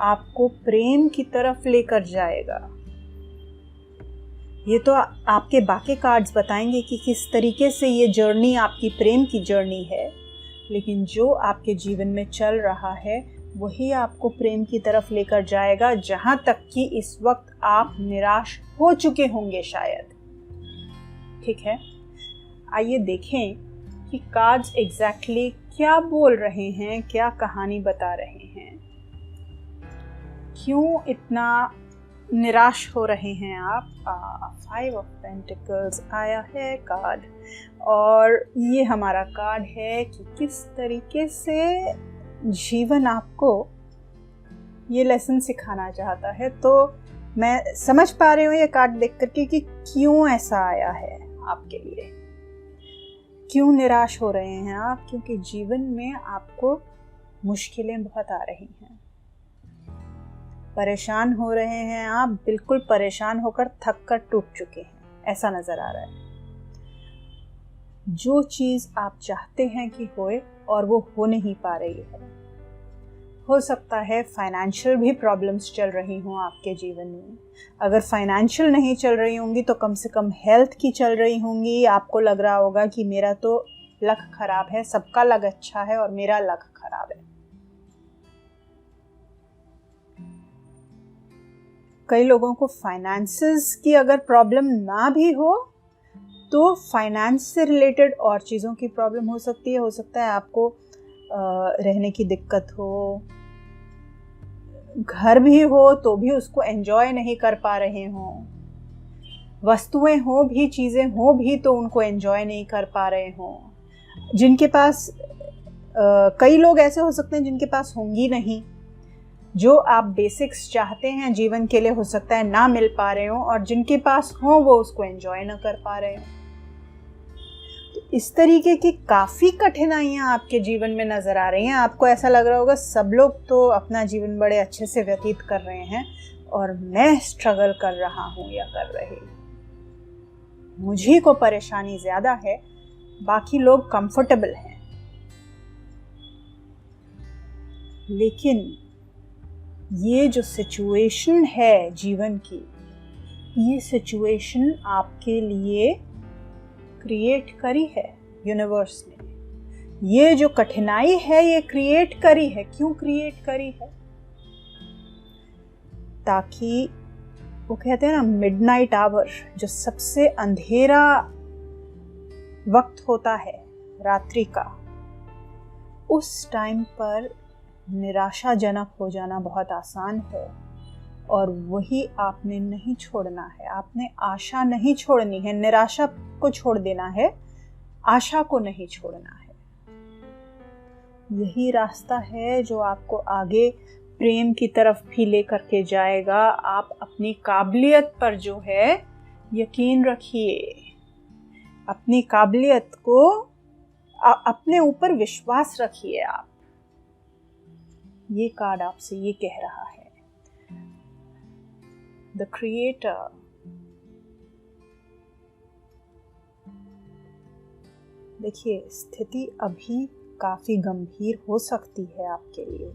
S1: आपको प्रेम की तरफ लेकर जाएगा। ये तो आपके बाकी कार्ड्स बताएंगे कि किस तरीके से ये जर्नी आपकी प्रेम की जर्नी है, लेकिन जो आपके जीवन में चल रहा है वही आपको प्रेम की तरफ लेकर जाएगा, जहां तक कि इस वक्त आप निराश हो चुके होंगे शायद। ठीक है, आइए देखें कि कार्ड्स एग्जैक्टली क्या बोल रहे हैं, क्या कहानी बता रहे हैं, क्यों इतना निराश हो रहे हैं आप। 5 ऑफ पेंटिकल्स आया है कार्ड, और ये हमारा कार्ड है कि किस तरीके से जीवन आपको ये लेसन सिखाना चाहता है। तो मैं समझ पा रही हूँ ये कार्ड देख करके कि क्यों ऐसा आया है आपके लिए, क्यों निराश हो रहे हैं आप, क्योंकि जीवन में आपको मुश्किलें बहुत आ रही हैं, परेशान हो रहे हैं आप, बिल्कुल परेशान होकर थक कर टूट चुके हैं, ऐसा नजर आ रहा है। जो चीज़ आप चाहते हैं कि होए और वो हो नहीं पा रही है। हो सकता है फाइनेंशियल भी प्रॉब्लम्स चल रही हों आपके जीवन में। अगर फाइनेंशियल नहीं चल रही होंगी तो कम से कम हेल्थ की चल रही होंगी। आपको लग रहा होगा कि मेरा तो लक खराब है, सबका लक अच्छा है और मेरा लक खराब है। कई लोगों को फाइनेंसेस की अगर प्रॉब्लम ना भी हो तो फाइनेंस से रिलेटेड और चीज़ों की प्रॉब्लम हो सकती है। हो सकता है आपको रहने की दिक्कत हो, घर भी हो तो भी उसको एंजॉय नहीं कर पा रहे हों, वस्तुएं हो भी, चीज़ें हो भी तो उनको एंजॉय नहीं कर पा रहे हों। जिनके पास कई लोग ऐसे हो सकते हैं जिनके पास होंगी नहीं, जो आप बेसिक्स चाहते हैं जीवन के लिए हो सकता है ना मिल पा रहे हो, और जिनके पास हो वो उसको एंजॉय ना कर पा रहे हो। तो इस तरीके की काफ़ी कठिनाइयाँ आपके जीवन में नज़र आ रही हैं। आपको ऐसा लग रहा होगा सब लोग तो अपना जीवन बड़े अच्छे से व्यतीत कर रहे हैं और मैं स्ट्रगल कर रहा हूँ या कर रही, मुझे को परेशानी ज़्यादा है, बाकी लोग कंफर्टेबल हैं। लेकिन ये जो सिचुएशन है जीवन की, ये सिचुएशन आपके लिए क्रिएट करी है यूनिवर्स ने। ये जो कठिनाई है ये क्रिएट करी है। क्यों क्रिएट करी है? ताकि वो कहते हैं ना, मिडनाइट आवर, जो सबसे अंधेरा वक्त होता है रात्रि का, उस टाइम पर निराशाजनक हो जाना बहुत आसान है, और वही आपने नहीं छोड़ना है। आपने आशा नहीं छोड़नी है, निराशा को छोड़ देना है, आशा को नहीं छोड़ना है। यही रास्ता है जो आपको आगे प्रेम की तरफ भी लेकर के जाएगा। आप अपनी काबिलियत पर जो है यकीन रखिए, अपनी काबिलियत को अपने ऊपर विश्वास रखिए। आप, ये कार्ड आपसे ये कह रहा है, द क्रिएटर। देखिए, स्थिति अभी काफी गंभीर हो सकती है आपके लिए।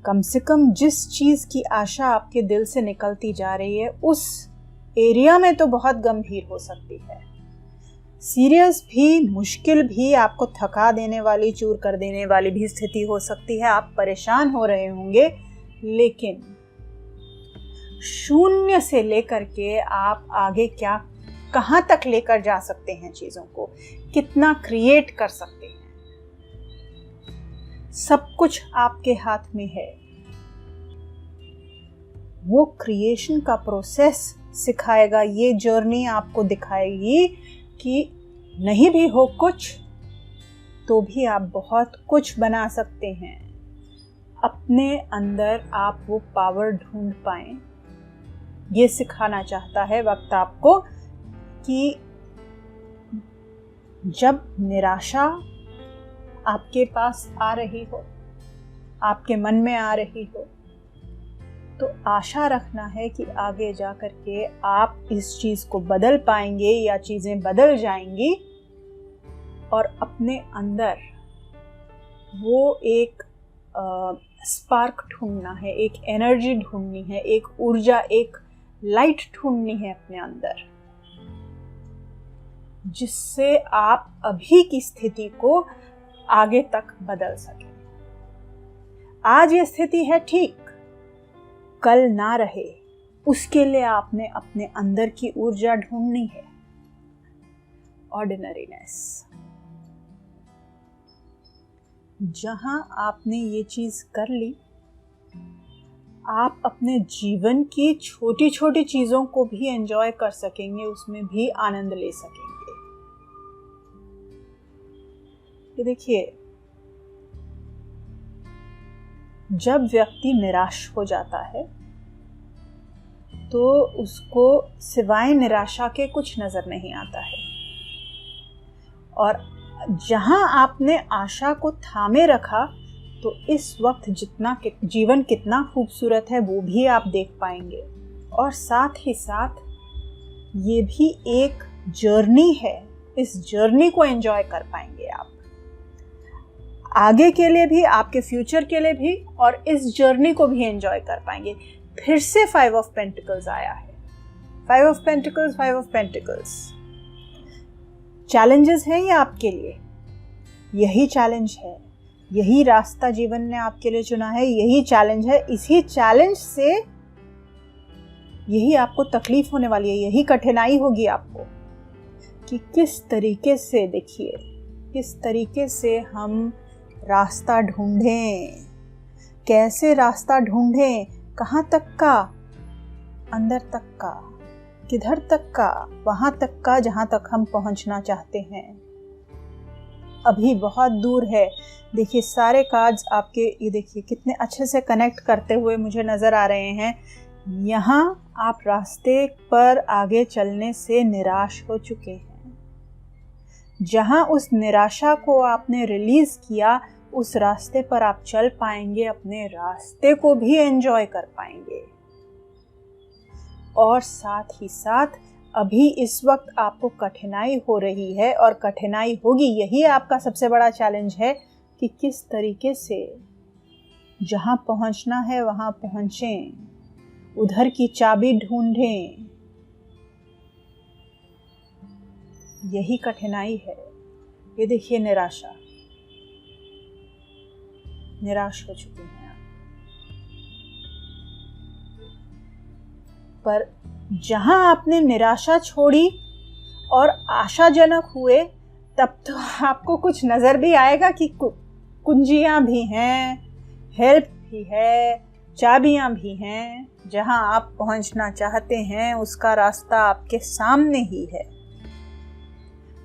S1: कम से कम जिस चीज की आशा आपके दिल से निकलती जा रही है उस एरिया में तो बहुत गंभीर हो सकती है। सीरियस भी, मुश्किल भी, आपको थका देने वाली, चूर कर देने वाली भी स्थिति हो सकती है। आप परेशान हो रहे होंगे, लेकिन शून्य से लेकर के आप आगे कहां तक लेकर जा सकते हैं, चीजों को कितना क्रिएट कर सकते हैं, सब कुछ आपके हाथ में है। वो क्रिएशन का प्रोसेस सिखाएगा, ये जर्नी आपको दिखाएगी कि नहीं भी हो कुछ तो भी आप बहुत कुछ बना सकते हैं। अपने अंदर आप वो पावर ढूंढ पाएं, ये सिखाना चाहता है वक्त आपको कि जब निराशा आपके पास आ रही हो, आपके मन में आ रही हो, तो आशा रखना है कि आगे जाकर के आप इस चीज को बदल पाएंगे या चीजें बदल जाएंगी, और अपने अंदर वो एक स्पार्क ढूंढना है, एक एनर्जी ढूंढनी है, एक ऊर्जा, एक लाइट ढूंढनी है अपने अंदर, जिससे आप अभी की स्थिति को आगे तक बदल सकें। आज ये स्थिति है ठीक, कल ना रहे, उसके लिए आपने अपने अंदर की ऊर्जा ढूंढनी है, ऑर्डिनरीनेस। जहां आपने ये चीज कर ली, आप अपने जीवन की छोटी छोटी चीजों को भी एंजॉय कर सकेंगे, उसमें भी आनंद ले सकेंगे। ये देखिए, जब व्यक्ति निराश हो जाता है तो उसको सिवाय निराशा के कुछ नजर नहीं आता है, और जहां आपने आशा को थामे रखा तो इस वक्त जीवन कितना खूबसूरत है वो भी आप देख पाएंगे, और साथ ही साथ ये भी एक जर्नी है, इस जर्नी को एंजॉय कर पाएंगे आप आगे के लिए भी, आपके फ्यूचर के लिए भी, और इस जर्नी को भी एंजॉय कर पाएंगे। फिर से 5 ऑफ पेंटिकल्स आया है, 5 of pentacles, 5 of pentacles. Challenges हैं ये आपके लिए, यही चैलेंज है, यही रास्ता जीवन ने आपके लिए चुना है, यही चैलेंज है। इसी चैलेंज से यही आपको तकलीफ होने वाली है, यही कठिनाई होगी आपको कि किस तरीके से, देखिए किस तरीके से हम रास्ता ढूंढें, कैसे रास्ता ढूंढें, कहाँ तक का, अंदर तक का, किधर तक का, वहां तक का जहां तक हम पहुंचना चाहते हैं। अभी बहुत दूर है। देखिए, सारे कार्ड्स आपके, ये देखिए कितने अच्छे से कनेक्ट करते हुए मुझे नजर आ रहे हैं। यहाँ आप रास्ते पर आगे चलने से निराश हो चुके हैं। जहां उस निराशा को आपने रिलीज किया, उस रास्ते पर आप चल पाएंगे, अपने रास्ते को भी एंजॉय कर पाएंगे। और साथ ही साथ अभी इस वक्त आपको कठिनाई हो रही है, और कठिनाई होगी, यही आपका सबसे बड़ा चैलेंज है कि किस तरीके से जहां पहुंचना है वहां पहुंचें, उधर की चाबी ढूंढें। यही कठिनाई है। ये देखिए, निराश हो चुके हैं आप। पर जहां आपने निराशा छोड़ी और आशाजनक हुए, तब तो आपको कुछ नजर भी आएगा कि कुंजियां भी हैं, हेल्प भी है, चाबियां भी हैं। जहां आप पहुंचना चाहते हैं उसका रास्ता आपके सामने ही है,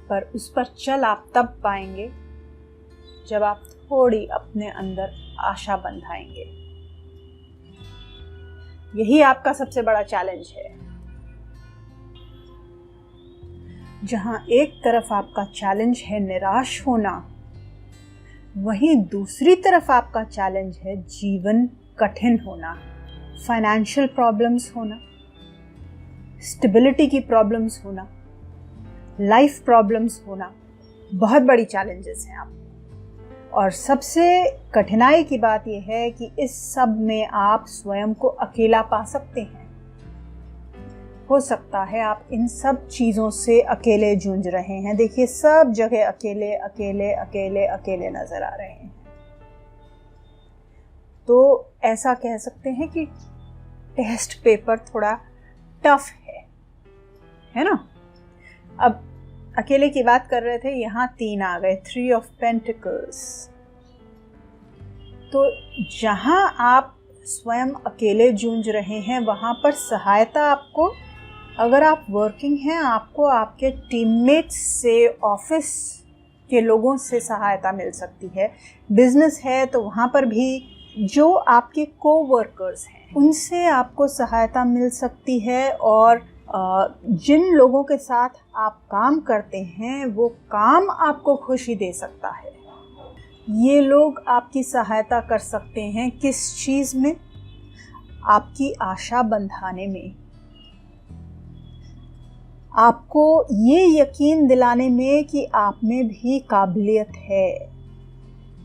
S1: पर उस पर चल आप तब पाएंगे जब आप थोड़ी अपने अंदर आशा बंधाएंगे। यही आपका सबसे बड़ा चैलेंज है। जहां एक तरफ आपका चैलेंज है निराश होना, वहीं दूसरी तरफ आपका चैलेंज है जीवन कठिन होना, फाइनेंशियल प्रॉब्लम्स होना, स्टेबिलिटी की प्रॉब्लम्स होना, लाइफ प्रॉब्लम्स होना। बहुत बड़ी चैलेंजेस हैं आप। और सबसे कठिनाई की बात यह है कि इस सब में आप स्वयं को अकेला पा सकते हैं। हो सकता है आप इन सब चीज़ों से अकेले जूझ रहे हैं। देखिए, सब जगह अकेले अकेले अकेले अकेले नजर आ रहे हैं। तो ऐसा कह सकते हैं कि टेस्ट पेपर थोड़ा टफ है ना। अब अकेले की बात कर रहे थे, यहाँ 3 आ गए, 3 ऑफ पेंटिकल्स। तो जहाँ आप स्वयं अकेले जूझ रहे हैं, वहाँ पर सहायता आपको, अगर आप वर्किंग हैं, आपको आपके टीममेट्स से, ऑफिस के लोगों से सहायता मिल सकती है। बिजनेस है तो वहाँ पर भी जो आपके कोवर्कर्स हैं, उनसे आपको सहायता मिल सकती है। और जिन लोगों के साथ आप काम करते हैं, वो काम आपको खुशी दे सकता है। ये लोग आपकी सहायता कर सकते हैं किस चीज़ में? आपकी आशा बंधाने में, आपको ये यकीन दिलाने में कि आप में भी काबिलियत है।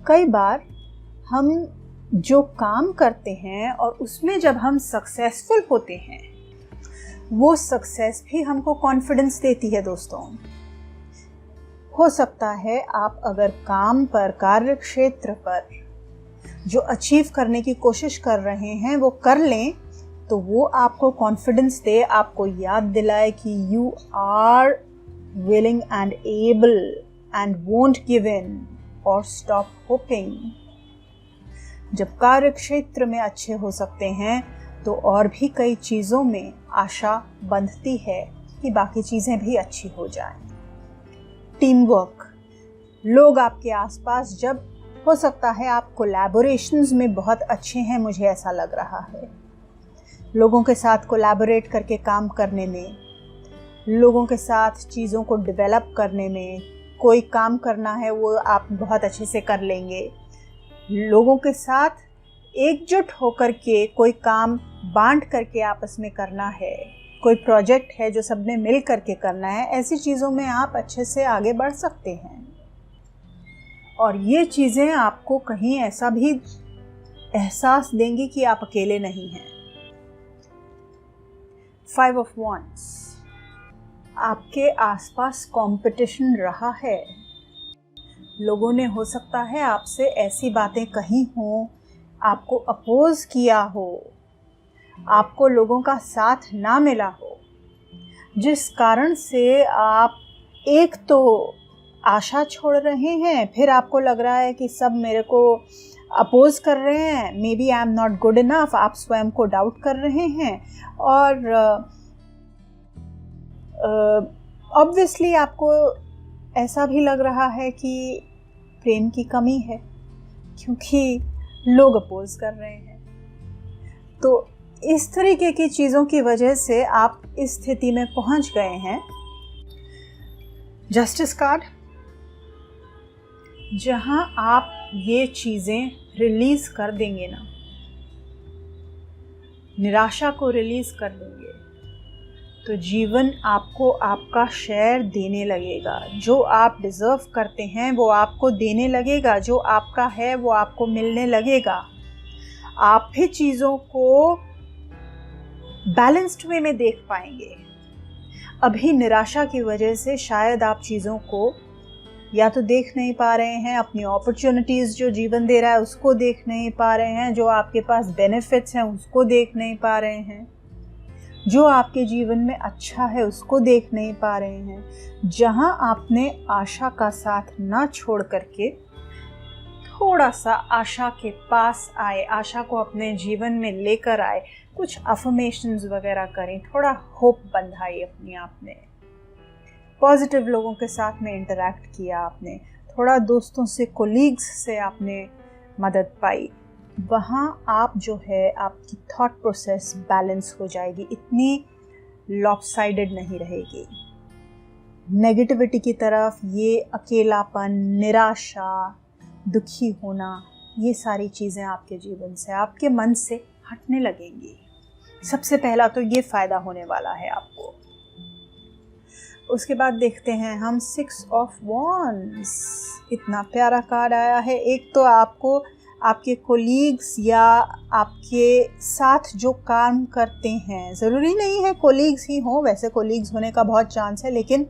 S1: कई बार हम जो काम करते हैं और उसमें जब हम सक्सेसफुल होते हैं, वो सक्सेस भी हमको कॉन्फिडेंस देती है दोस्तों। हो सकता है आप अगर काम पर, कार्य क्षेत्र पर जो अचीव करने की कोशिश कर रहे हैं वो कर लें, तो वो आपको कॉन्फिडेंस दे, आपको याद दिलाए कि you are willing and able and won't give in और स्टॉप होपिंग। जब कार्य क्षेत्र में अच्छे हो सकते हैं तो और भी कई चीज़ों में आशा बंधती है कि बाकी चीज़ें भी अच्छी हो जाएं। टीम वर्क, लोग आपके आसपास, जब हो सकता है आप कोलैबोरेशंस में बहुत अच्छे हैं, मुझे ऐसा लग रहा है। लोगों के साथ कोलैबोरेट करके काम करने में, लोगों के साथ चीज़ों को डेवलप करने में, कोई काम करना है वो आप बहुत अच्छे से कर लेंगे। लोगों के साथ एकजुट होकर के कोई काम बांट करके आपस में करना है, कोई प्रोजेक्ट है जो सबने मिल करके करना है, ऐसी चीज़ों में आप अच्छे से आगे बढ़ सकते हैं। और ये चीज़ें आपको कहीं ऐसा भी एहसास देंगी कि आप अकेले नहीं हैं। 5 ऑफ वॉन्ड्स, आपके आसपास कंपटीशन रहा है। लोगों ने हो सकता है आपसे ऐसी बातें कही हों, आपको अपोज किया हो, आपको लोगों का साथ ना मिला हो, जिस कारण से आप एक तो आशा छोड़ रहे हैं, फिर आपको लग रहा है कि सब मेरे को अपोज कर रहे हैं, maybe I am not good enough, आप स्वयं को डाउट कर रहे हैं। और ऑब्वियसली आपको ऐसा भी लग रहा है कि प्रेम की कमी है, क्योंकि लोग अपोज कर रहे हैं। तो इस तरीके की चीज़ों की वजह से आप इस स्थिति में पहुंच गए हैं। जस्टिस कार्ड, जहां आप ये चीज़ें रिलीज कर देंगे ना, निराशा को रिलीज कर देंगे, तो जीवन आपको आपका शेयर देने लगेगा। जो आप डिज़र्व करते हैं वो आपको देने लगेगा, जो आपका है वो आपको मिलने लगेगा। आप भी चीज़ों को बैलेंस्ड वे में देख पाएंगे। अभी निराशा की वजह से शायद आप चीज़ों को या तो देख नहीं पा रहे हैं, अपनी अपॉर्चुनिटीज़ जो जीवन दे रहा है उसको देख नहीं पा रहे हैं, जो आपके पास बेनिफिट्स हैं उसको देख नहीं पा रहे हैं, जो आपके जीवन में अच्छा है उसको देख नहीं पा रहे हैं। जहां आपने आशा का साथ ना छोड़ करके थोड़ा सा आशा के पास आए, आशा को अपने जीवन में लेकर आए, कुछ अफर्मेशंस वगैरह करें, थोड़ा होप बंधाई अपने आप में, पॉजिटिव लोगों के साथ में इंटरैक्ट किया आपने, थोड़ा दोस्तों से, कोलीग्स से आपने मदद पाई, वहाँ आप जो है आपकी थॉट प्रोसेस बैलेंस हो जाएगी, इतनी लॉपसाइडेड नहीं रहेगी। नेगेटिविटी की तरफ, ये अकेलापन, निराशा, दुखी होना, ये सारी चीज़ें आपके जीवन से, आपके मन से हटने लगेंगी। सबसे पहला तो ये फ़ायदा होने वाला है आपको। उसके बाद देखते हैं हम 6 ऑफ वॉन्ड्स। इतना प्यारा कार्ड आया है। एक तो आपको आपके कोलीग्स या आपके साथ जो काम करते हैं, ज़रूरी नहीं है कोलीग्स ही हों, वैसे कोलीग्स होने का बहुत चांस है, लेकिन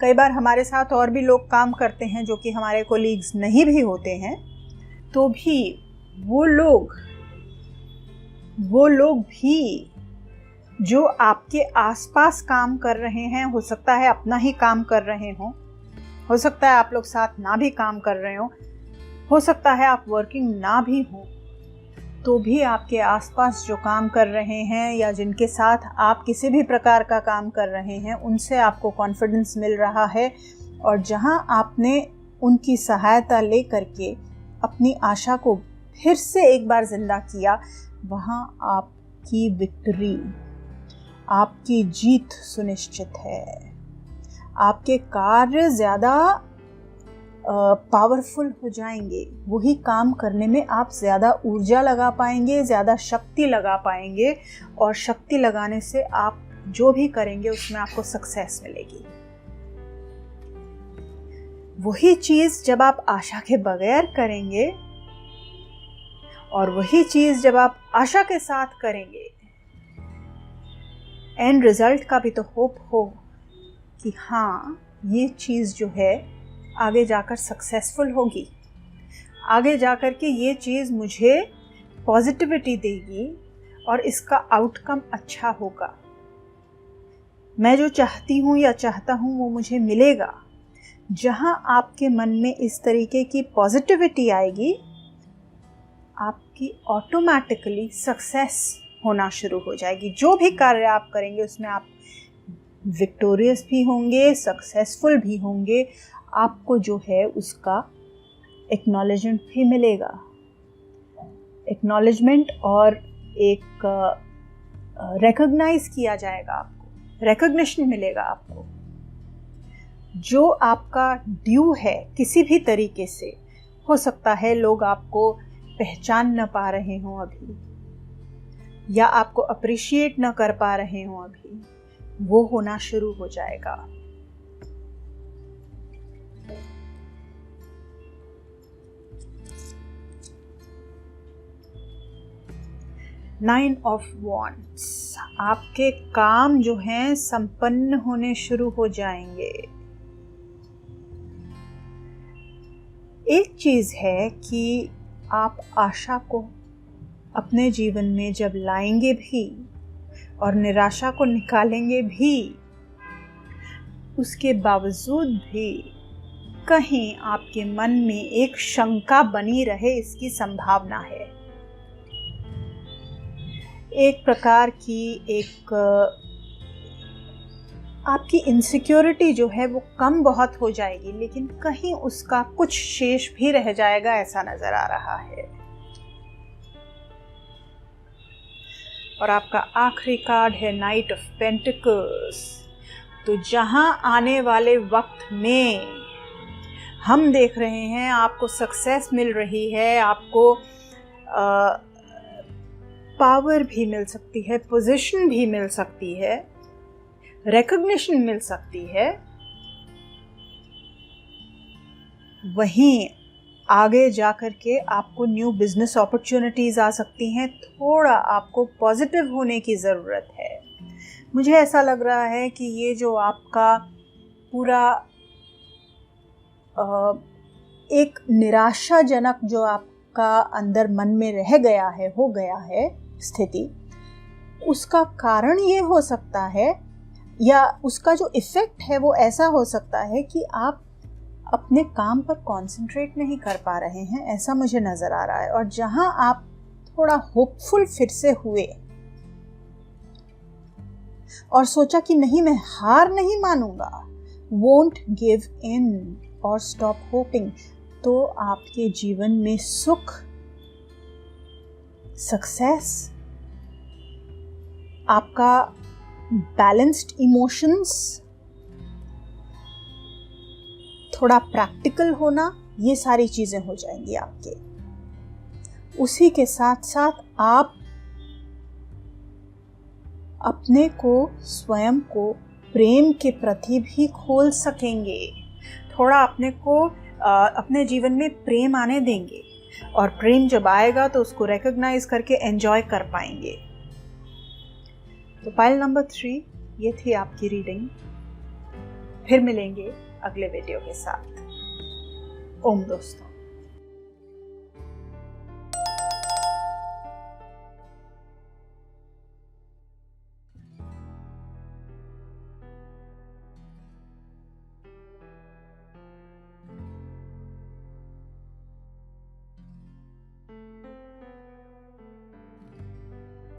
S1: कई बार हमारे साथ और भी लोग काम करते हैं जो कि हमारे कोलीग्स नहीं भी होते हैं, तो भी वो लोग भी जो आपके आसपास काम कर रहे हैं, हो सकता है अपना ही काम कर रहे हों, हो सकता है आप लोग साथ ना भी काम कर रहे हो सकता है आप वर्किंग ना भी हो, तो भी आपके आसपास जो काम कर रहे हैं या जिनके साथ आप किसी भी प्रकार का काम कर रहे हैं, उनसे आपको कॉन्फिडेंस मिल रहा है। और जहां आपने उनकी सहायता ले करके अपनी आशा को फिर से एक बार जिंदा किया, वहां आपकी विक्ट्री, आपकी जीत सुनिश्चित है। आपके कार्य ज़्यादा पावरफुल हो जाएंगे, वही काम करने में आप ज़्यादा ऊर्जा लगा पाएंगे, ज़्यादा शक्ति लगा पाएंगे, और शक्ति लगाने से आप जो भी करेंगे उसमें आपको सक्सेस मिलेगी। वही चीज़ जब आप आशा के बगैर करेंगे और वही चीज़ जब आप आशा के साथ करेंगे, एंड रिजल्ट का भी तो होप हो कि हाँ, ये चीज़ जो है आगे जाकर सक्सेसफुल होगी, आगे जाकर के ये चीज़ मुझे पॉजिटिविटी देगी और इसका आउटकम अच्छा होगा। मैं जो चाहती हूँ या चाहता हूँ वो मुझे मिलेगा। जहाँ आपके मन में इस तरीके की पॉजिटिविटी आएगी, आपकी ऑटोमेटिकली सक्सेस होना शुरू हो जाएगी। जो भी कार्य आप करेंगे उसमें आप विक्टोरियस भी होंगे, सक्सेसफुल भी होंगे। आपको जो है उसका एक्नॉलेजमेंट भी मिलेगा, एक्नॉलेजमेंट और एक रिकॉग्नाइज किया जाएगा, आपको रिकॉग्निशन मिलेगा। आपको जो आपका ड्यू है किसी भी तरीके से, हो सकता है लोग आपको पहचान न पा रहे हों अभी, या आपको अप्रिशिएट न कर पा रहे हों अभी, वो होना शुरू हो जाएगा। नाइन ऑफ वॉन्ड्स, आपके काम जो हैं संपन्न होने शुरू हो जाएंगे। एक चीज है कि आप आशा को अपने जीवन में जब लाएंगे भी और निराशा को निकालेंगे भी, उसके बावजूद भी कहीं आपके मन में एक शंका बनी रहे, इसकी संभावना है। एक प्रकार की एक आपकी इनसिक्योरिटी जो है वो कम बहुत हो जाएगी, लेकिन कहीं उसका कुछ शेष भी रह जाएगा, ऐसा नजर आ रहा है। और आपका आखिरी कार्ड है नाइट ऑफ पेंटिकल्स। तो जहां आने वाले वक्त में हम देख रहे हैं आपको सक्सेस मिल रही है, आपको पावर भी मिल सकती है, पोजीशन भी मिल सकती है, रिकॉग्निशन मिल सकती है, वहीं आगे जाकर के आपको न्यू बिजनेस अपॉर्चुनिटीज आ सकती हैं। थोड़ा आपको पॉजिटिव होने की ज़रूरत है। मुझे ऐसा लग रहा है कि ये जो आपका पूरा एक निराशाजनक जो आपका अंदर मन में रह गया है, हो गया है स्थिति, उसका कारण ये हो सकता है, या उसका जो इफ़ेक्ट है वो ऐसा हो सकता है कि आप अपने काम पर कंसंट्रेट नहीं कर पा रहे हैं, ऐसा मुझे नज़र आ रहा है। और जहां आप थोड़ा होपफुल फिर से हुए और सोचा कि नहीं, मैं हार नहीं मानूंगा, वोंट गिव इन, और स्टॉप होपिंग, तो आपके जीवन में सुख, सक्सेस, आपका बैलेंस्ड इमोशंस, थोड़ा प्रैक्टिकल होना, ये सारी चीजें हो जाएंगी आपके। उसी के साथ साथ आप अपने को, स्वयं को प्रेम के प्रति भी खोल सकेंगे। थोड़ा अपने को अपने जीवन में प्रेम आने देंगे, और प्रेम जब आएगा तो उसको रिकॉग्नाइज करके एंजॉय कर पाएंगे। तो पाइल नंबर 3 ये थी आपकी रीडिंग। फिर मिलेंगे अगले वीडियो के साथ। ओम दोस्तों।